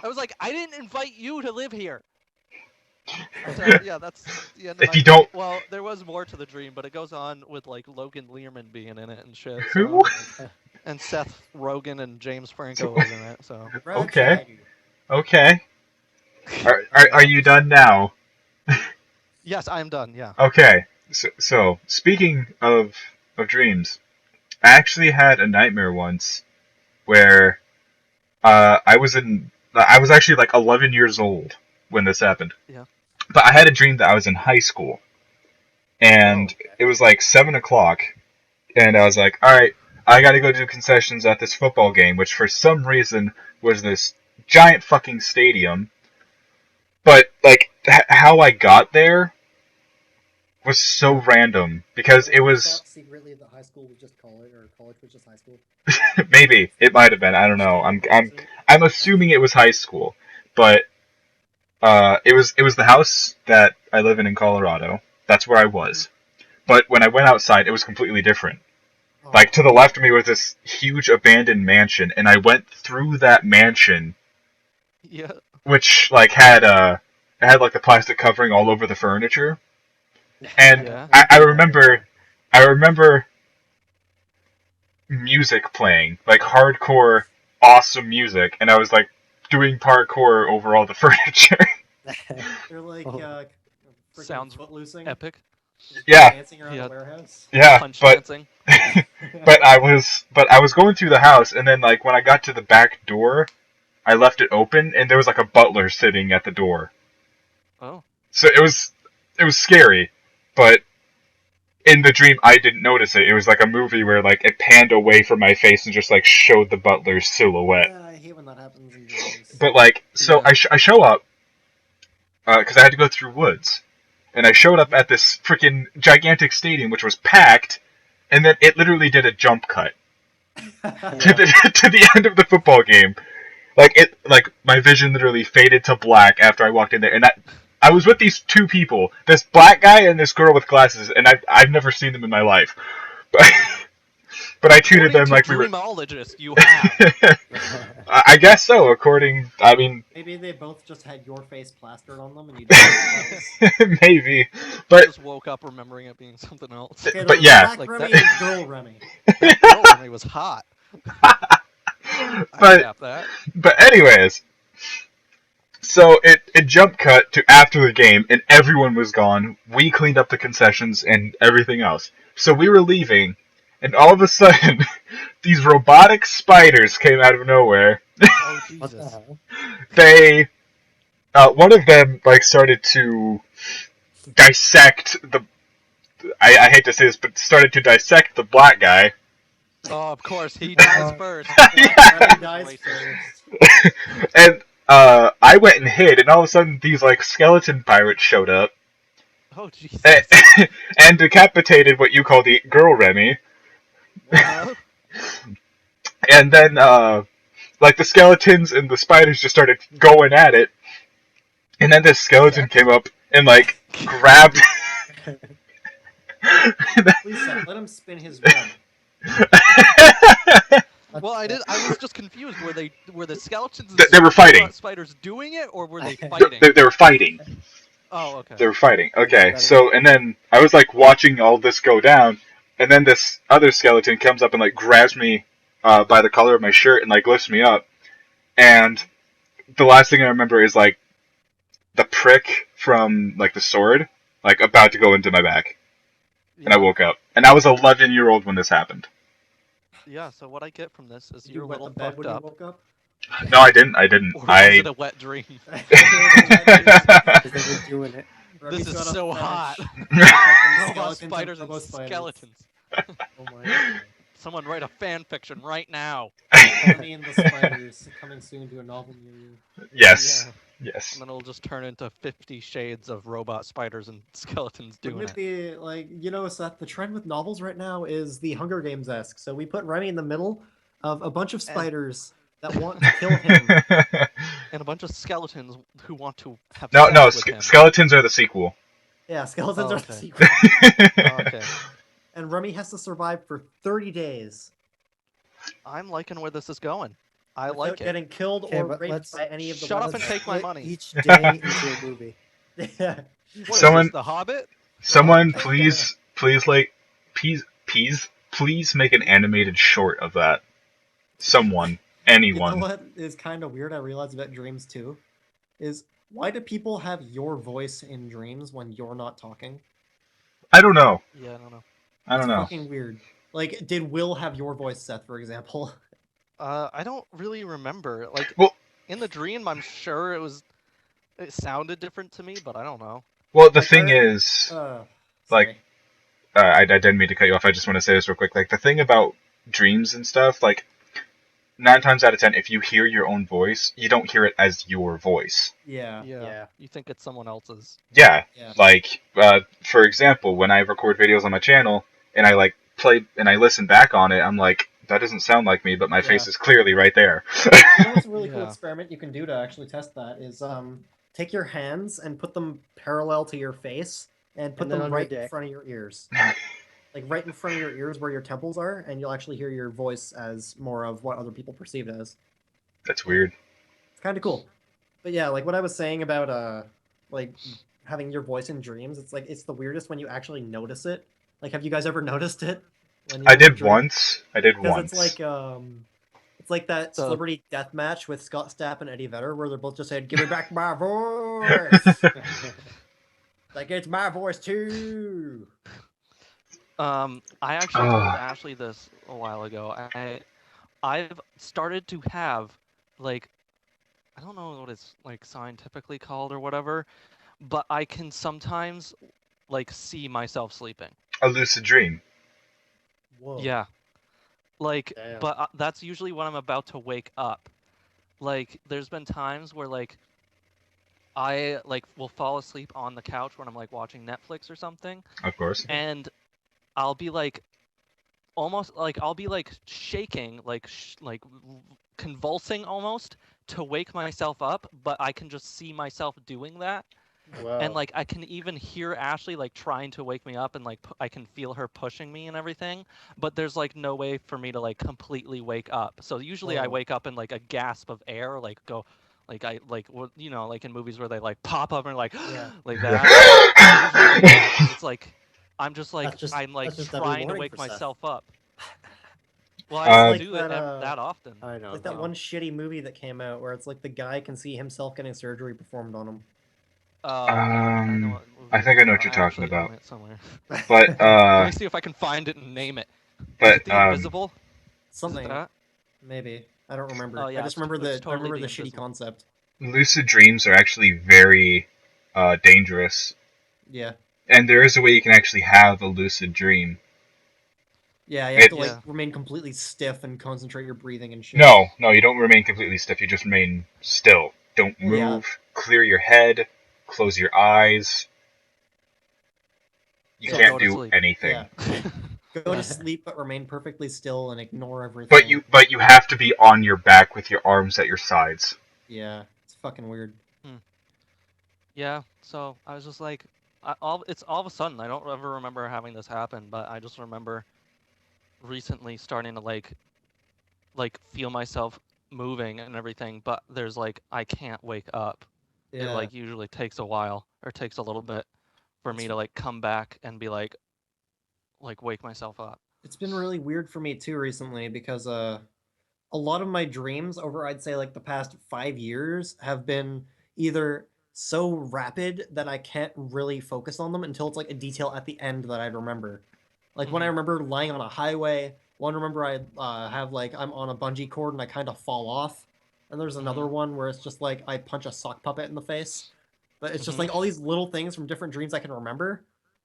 I was like, "I didn't invite you to live here." So, yeah, that's the end of If my you dream. don't- Well, there was more to the dream, but it goes on with like Logan Learman being in it and shit. Who? So, and Seth Rogen and James Franco was in it. So Okay. Okay. Are you done now? yes, I'm done. Yeah. Okay. So speaking of dreams, I actually had a nightmare once where I was actually like 11 years old when this happened. Yeah. But I had a dream that I was in high school, and it was like 7 o'clock, and I was like, all right, I got to go do concessions at this football game, which for some reason was this giant fucking stadium. But like how I got there was so random because it was secretly that high school was just college, or college was just high school. maybe it might have been. I don't know. I'm assuming it was high school, but it was the house that I live in Colorado. That's where I was. But when I went outside, it was completely different. Like to the left of me was this huge abandoned mansion, and I went through that mansion, Yeah. which like had it had like the plastic covering all over the furniture. And Yeah. I remember music playing, like hardcore, awesome music, and I was like doing parkour over all the furniture. They're like Oh. Sounds footloosing. Epic. Yeah. Dancing around Yeah. the warehouse. Yeah, Punch but dancing. but I was going through the house, and then like when I got to the back door, I left it open, and there was like a butler sitting at the door. Oh. So it was scary, but in the dream I didn't notice it. It was like a movie where like it panned away from my face and just like showed the butler's silhouette. Yeah, I hate when that happens in dreams. But like, so Yeah. I show up because I had to go through woods, and I showed up at this freaking gigantic stadium which was packed, and then it literally did a jump cut to the end of the football game. Like my vision literally faded to black after I walked in there, and I was with these two people, this black guy and this girl with glasses, and I've never seen them in my life, but I treated them like we were. Dreamologist, you have. I guess so. Maybe they both just had your face plastered on them, and you didn't Maybe, I but just woke up remembering it being something else. Okay, But there was yeah. Black Like Remy that- and Girl Remy. That girl Remy was hot. I But- tap that. But anyways, so it jump cut to after the game, and everyone was gone. We cleaned up the concessions and everything else. So we were leaving, and all of a sudden, these robotic spiders came out of nowhere. Oh What the Jesus. hell? They, one of them like started to dissect the. I hate to say this, but started to dissect the black guy. Oh, of course he dies first. Yeah. Remy dies Racist. first. And I went and hid, and all of a sudden these like skeleton pirates showed up Oh Jesus. and decapitated what you call the girl Remy. Well, And then like the skeletons and the spiders just started going at it. And then this skeleton came up and like grabbed. Please, Seth, let him spin his web. well, I was just confused. Were the skeletons and They were fighting. spiders doing it, or were they fighting? They were fighting. Oh, okay. They were fighting. Okay, so and then I was like watching all this go down, and then this other skeleton comes up and like grabs me by the color of my shirt and like lifts me up. And the last thing I remember is like the prick from like the sword, like about to go into my back. And I woke up. And I was 11-year-old when this happened. Yeah, so what I get from this is Did you're you a wet little the bed fucked when you up. woke up? No, I didn't. Or was it a wet dream? Because they were doing it. Remy's This is got a so fetish hot. for fucking Robot skeletons and spiders and robo spiders. skeletons. Oh my god. Someone write a fan fiction right now. Remy and the Spiders coming soon to a novel near you. Yes. Yeah. Yes. And then it'll just turn into 50 shades of robot spiders and skeletons doing Wouldn't it. it be like, you know, Seth, the trend with novels right now is the Hunger Games-esque. So we put Remy in the middle of a bunch of spiders that want to kill him. And a bunch of skeletons who want to have No, sex no, with him. skeletons are the sequel. Yeah, skeletons Oh, are the okay. sequel. Oh, okay. And Remy has to survive for 30 days I'm liking where this is going. I without like it. getting killed Okay, or but raped let's by any of the shut up and weapons. take my Split money. each day into a movie. Yeah. What is Someone- this, The Hobbit? Someone, Oh. please, like, please make an animated short of that. Someone, You know anyone. what is kind of weird I realized about dreams too? Is why do people have your voice in dreams when you're not talking? I don't know. Yeah, I don't know. I don't It's know. fucking weird. Like, did Will have your voice, Seth, for example? I don't really remember. Like, Well- in the dream, I'm sure it sounded different to me, but I don't know. Well, the Like, thing our- is, Sorry. I didn't mean to cut you off. I just want to say this real quick. Like, the thing about dreams and stuff, like, 9 times out of 10, if you hear your own voice, you don't hear it as your voice. Yeah. Yeah. You think it's someone else's. Yeah. Yeah. Like, for example, when I record videos on my channel and I like play and I listen back on it, I'm like, that doesn't sound like me, but my face Yeah. is clearly right there. You know what's a really cool Yeah. experiment you can do to actually test that is take your hands and put them parallel to your face and put And then them on your right in dick. front of your ears. Like right in front of your ears where your temples are, and you'll actually hear your voice as more of what other people perceive it as. That's weird. It's kind of cool. But yeah, like what I was saying about like having your voice in dreams, it's like it's the weirdest when you actually notice it. Like, have you guys ever noticed it? When you're I in a did dream? once. Because it's like that So- celebrity death match with Scott Stapp and Eddie Vedder, where they're both just saying, "Give me back my voice." Like it's my voice too. I actually told Ashley this a while ago. I've started to have, like, I don't know what it's like scientifically called or whatever, but I can sometimes like see myself sleeping. A lucid dream. Whoa. Yeah. Like, Damn. but that's usually when I'm about to wake up. Like, there's been times where like I like will fall asleep on the couch when I'm like watching Netflix or something, Of course. and I'll be like almost like I'll be like shaking, like convulsing almost to wake myself up, but I can just see myself doing that. Wow. And like I can even hear Ashley like trying to wake me up, and like I can feel her pushing me and everything, but there's like no way for me to like completely wake up. So usually I Whoa. wake up in like a gasp of air, like go like I like you know, like in movies where they like pop up and like Yeah. like that. I usually do that 'cause it's like I'm just like I'm like that's just every trying to morning wake for Seth. myself up. Well, It's I don't like do that, it that often. I know. Like that though. one shitty movie that came out where it's like the guy can see himself getting surgery performed on him. I know what movie I you're think I know what talking you're about. talking actually own about. it somewhere. But Let me see if I can find it and name it. Is but it The Invisible? Is it Something. that? Maybe. I don't remember. Oh, yeah, I just it's remember it's totally the The shitty Invisible. concept. lucid dreams are actually very dangerous, Yeah. and there is a way you can actually have a lucid dream. Yeah, you have to Yeah. like remain completely stiff and concentrate your breathing and shit. No, you don't remain completely stiff. You just remain still. Don't Well, yeah. move. Clear your head. Close your eyes. You So can't go to do sleep. anything. Yeah. Go to sleep, but remain perfectly still and ignore everything. But you have to be on your back with your arms at your sides. Yeah, it's fucking weird. Yeah, so I was just like, it's all of a sudden. I don't ever remember having this happen, but I just remember recently starting to like feel myself moving and everything. But there's like I can't wake up. It Yeah. like usually takes a while or takes a little bit for me to like come back and be like wake myself up. It's been really weird for me too recently because a lot of my dreams over I'd say like the past 5 years have been either so rapid that I can't really focus on them until it's like a detail at the end that I'd remember. Like when I Mhm. remember lying on a highway, one remember I have like I'm on a bungee cord and I kind of fall off, and there's another Mhm. one where it's just like I punch a sock puppet in the face. But it's just Mhm. like all these little things from different dreams I can remember,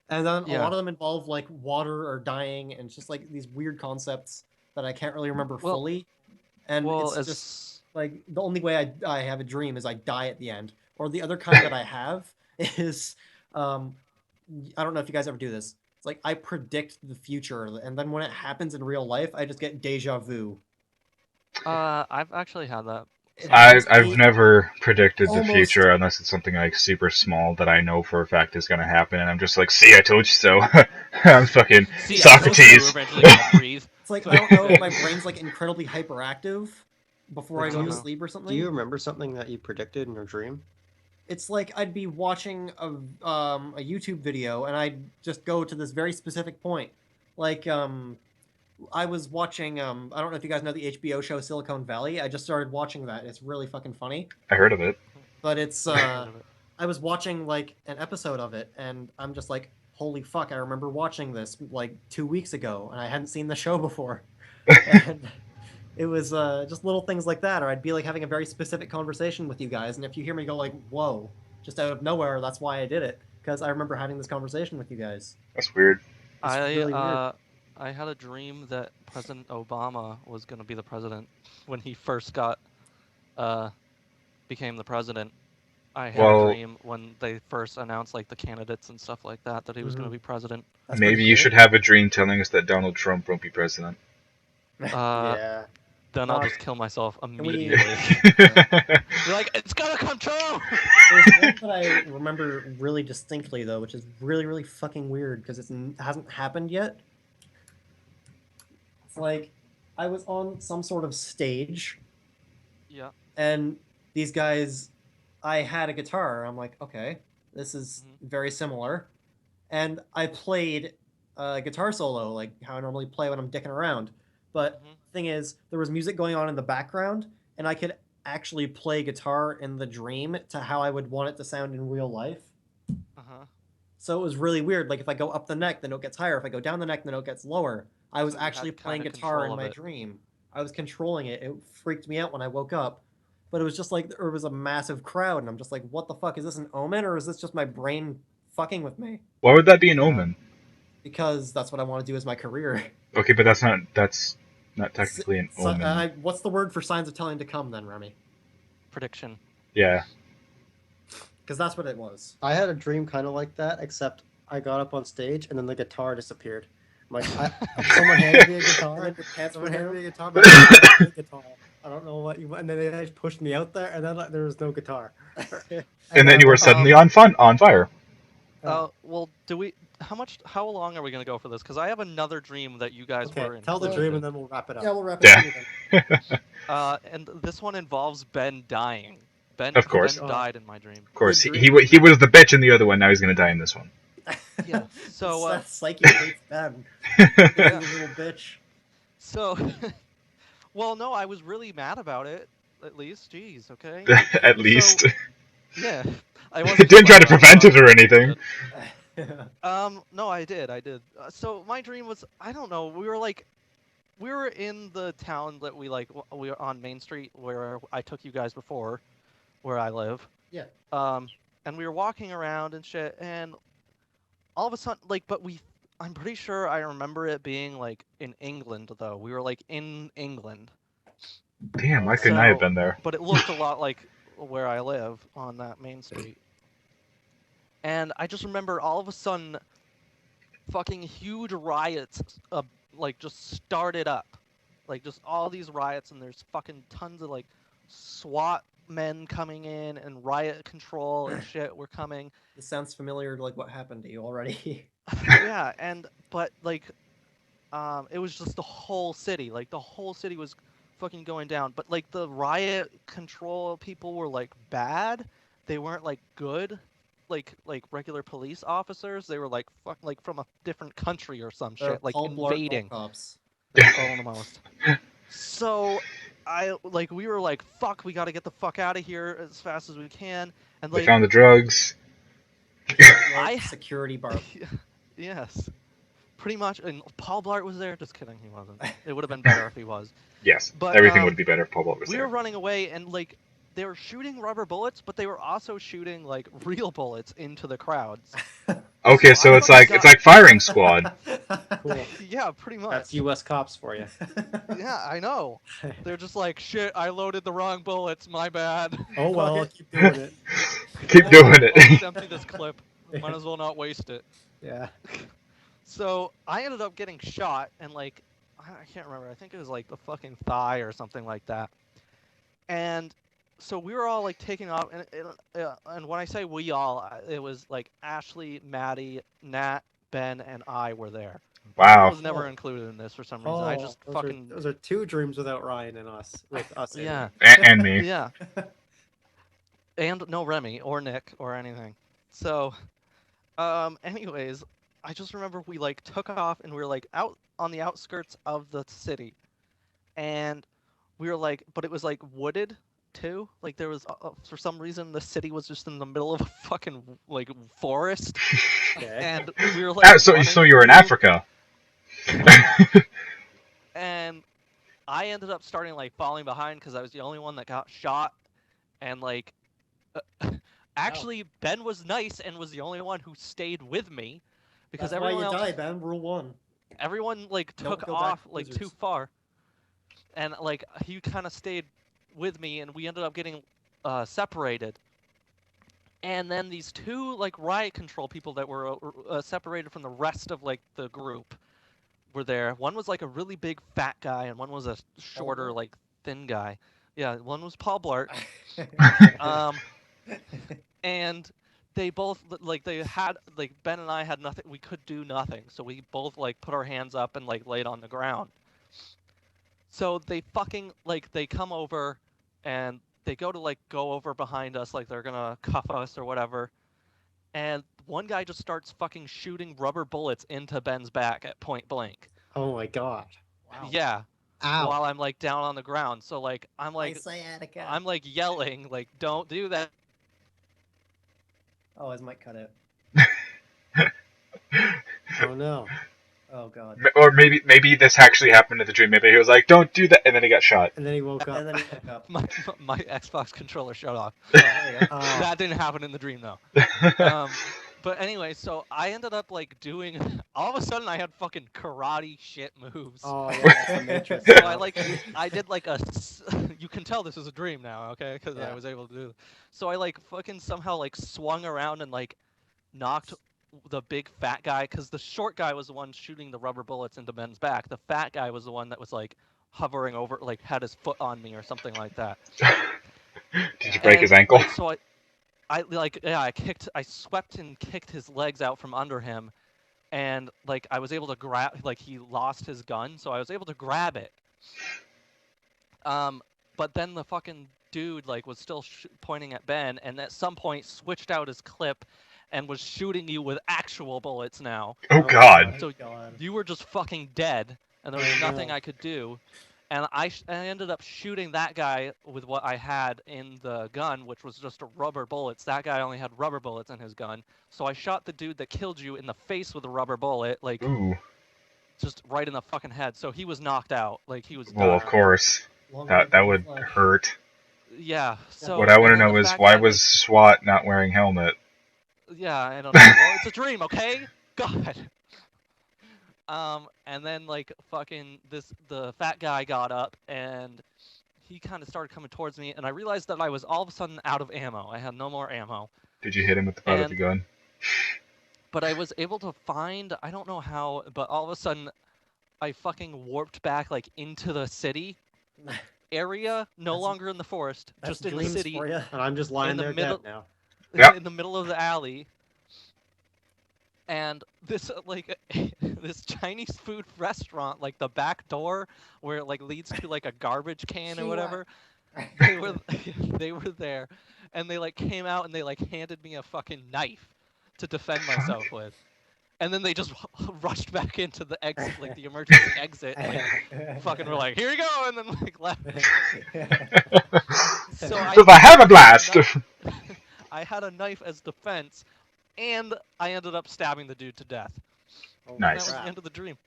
and then a Yeah. lot of them involve like water or dying, and it's just like these weird concepts that I can't really remember Well, fully. And well, it's just as like the only way I have a dream is I die at the end. Or the other kind that I have is um I don't know if you guys ever do this. It's like I predict the future, and then when it happens in real life, I just get deja vu. I've actually had that. It I happens to I've me never predicted the almost. future unless it's something like super small that I know for a fact is gonna happen, and I'm just like, see, I told you so. I'm fucking See, I told you we were Socrates. eventually gonna breathe. It's like So, I don't know if my brain's like incredibly hyperactive before But I do go to you Uh-huh. sleep or do you something. remember something that you predicted in your dream? It's like I'd be watching a YouTube video and I'd just go to this very specific point. Like I was watching I don't know if you guys know the HBO show Silicon Valley. I just started watching that. It's really fucking funny. I heard of it. But it's Never heard of it. I was watching like an episode of it and I'm just like, holy fuck, I remember watching this like 2 weeks ago and I hadn't seen the show before. And it was just little things like that, or I'd be like having a very specific conversation with you guys, and if you hear me go like, whoa, just out of nowhere, that's why I did it. Because I remember having this conversation with you guys. That's weird. It's I really weird. I had a dream that President Obama was gonna be the president when he first got uh became the president. I had a Well, dream when they first announced like the candidates and stuff like that that he was gonna Mhm. be president. That's maybe pretty you cool. should have a dream telling us that Donald Trump won't be president. Uh, Yeah. then I'll Fuck. just kill myself we- immediately. Be like, it's gonna come true. There's one that I remember really distinctly though, which is really really fucking weird because it hasn't happened yet. It's like I was on some sort of stage Yeah. and these guys, I had a guitar. I'm like, okay, this is Mhm. very similar. And I played a guitar solo, like how I normally play when I'm dicking around. But Mhm. thing is, there was music going on in the background, and I could actually play guitar in the dream to how I would want it to sound in real life. Uh-huh. So it was really weird. Like if I go up the neck, the note gets higher. If I go down the neck, the note gets lower. I was So you actually had playing kind of guitar control in of my it. dream. I was controlling it. It freaked me out when I woke up. But it was just like there was a massive crowd, and I'm just like, what the fuck? Is this an omen or is this just my brain fucking with me? Why would that be an Yeah. omen? Because that's what I want to do as my career. Okay, but that's not technically an omen. What's the word for signs of telling to come then, Remy? Prediction. Yeah. Because that's what it was. I had a dream kind of like that, except I got up on stage and then the guitar disappeared. I'm like, someone handed me a guitar. And then your pants Someone were handed me down. a guitar, but I didn't play guitar. I don't know what you. And then they just pushed me out there, and then like, there was no guitar. And then you were suddenly on fire. Well, do we? How long are we gonna go for this? Because I have another dream that you guys Okay, were tell the included dream in. and then we'll wrap it up. Yeah, we'll wrap it Yeah. up. Then. And this one involves Ben dying. Ben Of course. died in my dream. Of course, Good he dream. he was the bitch in the other one. Now he's gonna die in this one. Yeah. So that psyche hates Ben. Yeah. You little bitch. so well, no, I was really mad about it. At least, jeez, okay. At least. Yeah, I Didn't try to prevent it or anything. No, I did. So my dream was, I don't know. We were in the town that we were on Main Street where I took you guys before, where I live. Yeah. And we were walking around and shit, and all of a sudden, I'm pretty sure I remember it being like in England though. We were like in England. Damn, why couldn't I have been there? But it looked a lot like where I live on that main street. And I just remember all of a sudden, fucking huge riots, just started up, like just all these riots, and there's fucking tons of like SWAT men coming in and riot control and shit were coming. This sounds familiar to like what happened to you already. Yeah, but it was just the whole city. Like the whole city was fucking going down. But like the riot control people were like bad. They weren't like good. like regular police officers. They were like from a different country or some They're shit, like Paul Blart invading. cops. Almost. So we were like, fuck, we gotta get the fuck out of here as fast as we can. And They like found the drugs. I Security bar. yes, pretty much. And Paul Blart was there. Just kidding, he wasn't. It would have been better if he was. Yes, But everything would be better if Paul Blart was we there. were running away, and like they were shooting rubber bullets, but they were also shooting like real bullets into the crowds. Okay, so it's like firing squad. Cool. Yeah, pretty much. That's U.S. cops for you. Yeah, I know. They're just like, shit, I loaded the wrong bullets, my bad. Oh well, Fuck keep doing it. Keep doing I'll just it. empty this clip. Might as well not waste it. Yeah. So I ended up getting shot, and like, I can't remember. I think it was like the fucking thigh or something like that. And so we were all like taking off, and when I say we all, it was like Ashley, Maddie, Nat, Ben, and I were there. I Wow. was never included in this for some reason. I just fucking Those are two dreams without Ryan and us. With us. in yeah. it. And me. Yeah. And no Remy or Nick or anything. So, anyways, I just remember we like took off and we were like out on the outskirts of the city, and we were like, but it was like wooded too. Like there was for some reason the city was just in the middle of a fucking like forest, Okay. and we were like. So you were in Africa. And I ended up starting like falling behind because I was the only one that got shot, and like. Actually, Ben was nice and was the only one who stayed with me, because That's why everyone you else, die, Ben. Rule 1. everyone like Don't took go back off to like too lizards. far, and like he kind of stayed with me, and we ended up getting separated. And then these two like riot control people that were separated from the rest of like the group were there. One was like a really big fat guy, and one was a shorter Blart? like thin guy. Yeah, one was Paul Blart. And they both like they had like Ben and I had nothing. We could do nothing, so we both like put our hands up and like laid on the ground. So they fucking like they come over, and they go to like go over behind us like they're gonna cuff us or whatever. And one guy just starts fucking shooting rubber bullets into Ben's back at point blank. Oh my god. Wow. Yeah. Ow. While I'm like down on the ground. So like I'm My like sciatica. I'm like yelling like don't do that. Oh, his mic cut out. Oh no. Oh god. Or maybe this actually happened in the dream. Maybe he was like, "Don't do that," and then he got shot. And then he woke up. And then he woke up. My Xbox controller shut off. Oh, there you go. That didn't happen in the dream though. But anyway, so I ended up like doing. All of a sudden, I had fucking karate shit moves. Oh yeah, that's the Matrix. So I did like a. You can tell this is a dream now, okay? Because I Yeah. was able to do. So I like fucking somehow like swung around and like knocked the big fat guy, because the short guy was the one shooting the rubber bullets into Ben's back. The fat guy was the one that was like hovering over, like had his foot on me or something like that. Did you break his And, ankle? like, so I swept and kicked his legs out from under him, and like I was able to grab, like he lost his gun, so I was able to grab it. But then the fucking dude like was still pointing at Ben, and at some point switched out his clip and was shooting you with actual bullets now. Oh God. So God. you were just fucking dead, and there was Oh, nothing no. I could do. And I ended up shooting that guy with what I had in the gun, which was just rubber bullets. That guy only had rubber bullets in his gun. So I shot the dude that killed you in the face with a rubber bullet, like Ooh. just right in the fucking head. So he was knocked out, like he was Well, done. of course. Longer That than would flesh. hurt. Yeah. So What I want to and then know the is fat why guy, was SWAT not wearing helmet? Yeah, I don't know. Well, it's a dream, okay? God. And then like fucking the fat guy got up and he kind of started coming towards me, and I realized that I was all of a sudden out of ammo. I had no more ammo. Did you hit him with the butt of the And- gun? But I was able to find, I don't know how, but all of a sudden I fucking warped back like into the city area, no That's- longer in the forest, That's just in the dreams city, for ya. And I'm just lying In the there middle- dead now. Yep. in the middle of the alley. And this like this Chinese food restaurant, like the back door where it like leads to like a garbage can or whatever, they were they were there, and they like came out and they like handed me a fucking knife to defend myself with, and then they just rushed back into the exit, like the emergency exit, and like fucking were like, here you go, and then like left. So I have a blast. I had a knife as defense, and I ended up stabbing the dude to death. Oh, And that Nice. was crap. the end of the dream.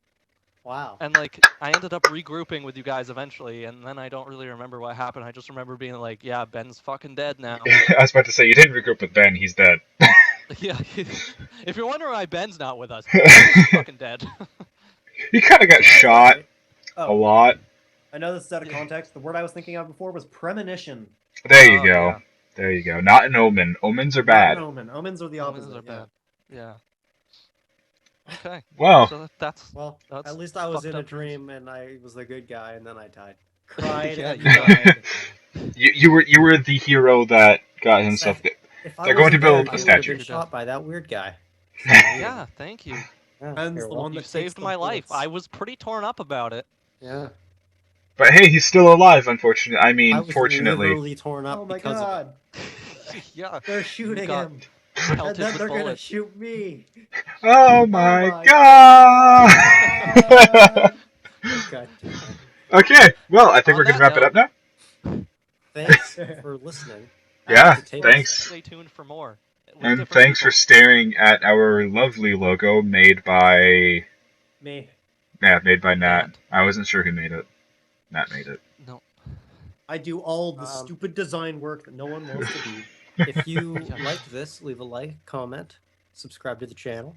Wow. And like I ended up regrouping with you guys eventually, and then I don't really remember what happened. I just remember being like, yeah, Ben's fucking dead now. I was about to say, you didn't regroup with Ben, he's dead. Yeah. If you're wondering why Ben's not with us, he's fucking dead. He kind of got shot a Oh, lot. I know this is out of context. The word I was thinking of before was premonition. There you Oh, go. yeah. There you go. Not an omen. Omens are Not bad. an omen. Omens are the Omens opposite. are bad. Yeah. Okay. Well, So that's Well, That's at least I was fucked in a up dreams. dream and I was the good guy, and then I died. Cried Yeah, and you died. you were the hero that got himself. Seth, If I They're going to wasn't build dead, a you would have statue. been shot by that weird guy. yeah. Thank you. Yeah, Ben's you're the welcome. one You that takes saved the my life. bullets. I was pretty torn up about it. Yeah. But hey, he's still alive. Unfortunately, I mean, I was fortunately. literally torn up Oh my because of god! Yeah. They're shooting got him, pelted and then with they're gonna bullets. shoot me. Oh my my god! it. God damn it. Okay, well, I think On we're gonna that wrap it up now. Thanks for listening. Yeah, To Table thanks. Set. Stay tuned for more. With And different thanks for people. staring at our lovely logo made by Me. Nat. Nat. I wasn't sure who made it. Nat made it. No. I do all the Um, stupid design work that no one wants to do. If you Yeah. like this, leave a like, comment, subscribe to the channel.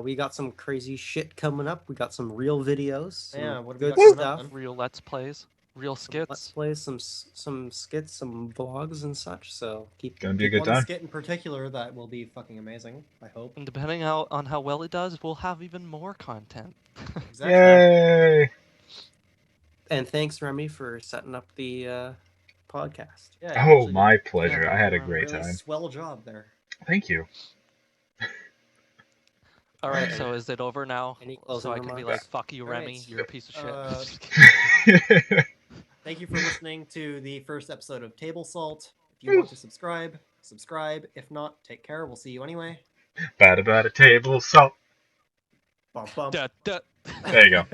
We got some crazy shit coming up. We got some real videos, some Yeah, what have we good got coming stuff. up, man? Real Let's Plays. Real Some Let's skits. plays, some skits, some vlogs and such. So keep Gonna be a good One time. skit in particular that will be fucking amazing. I hope. And depending on how well it does, we'll have even more content. Exactly. Yay! And thanks, Remy, for setting up the podcast. Yeah, you Oh, actually my did pleasure. Yeah, I had a really great really time. swell job there. Thank you. All right, Alright. so is it over now? Any So closing I can be remarks? like, fuck you, Remy. Alright. You're a piece of shit. Thank you for listening to the first episode of Table Salt. If you want to subscribe, subscribe. If not, take care. We'll see you anyway. Bad about a table salt. Bum, bum. Duh, duh. There you go.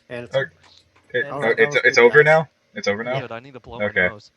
And it's Okay. Alright, that was It's good, over guys. now? It's over now? Good, I need to blow Okay. my nose.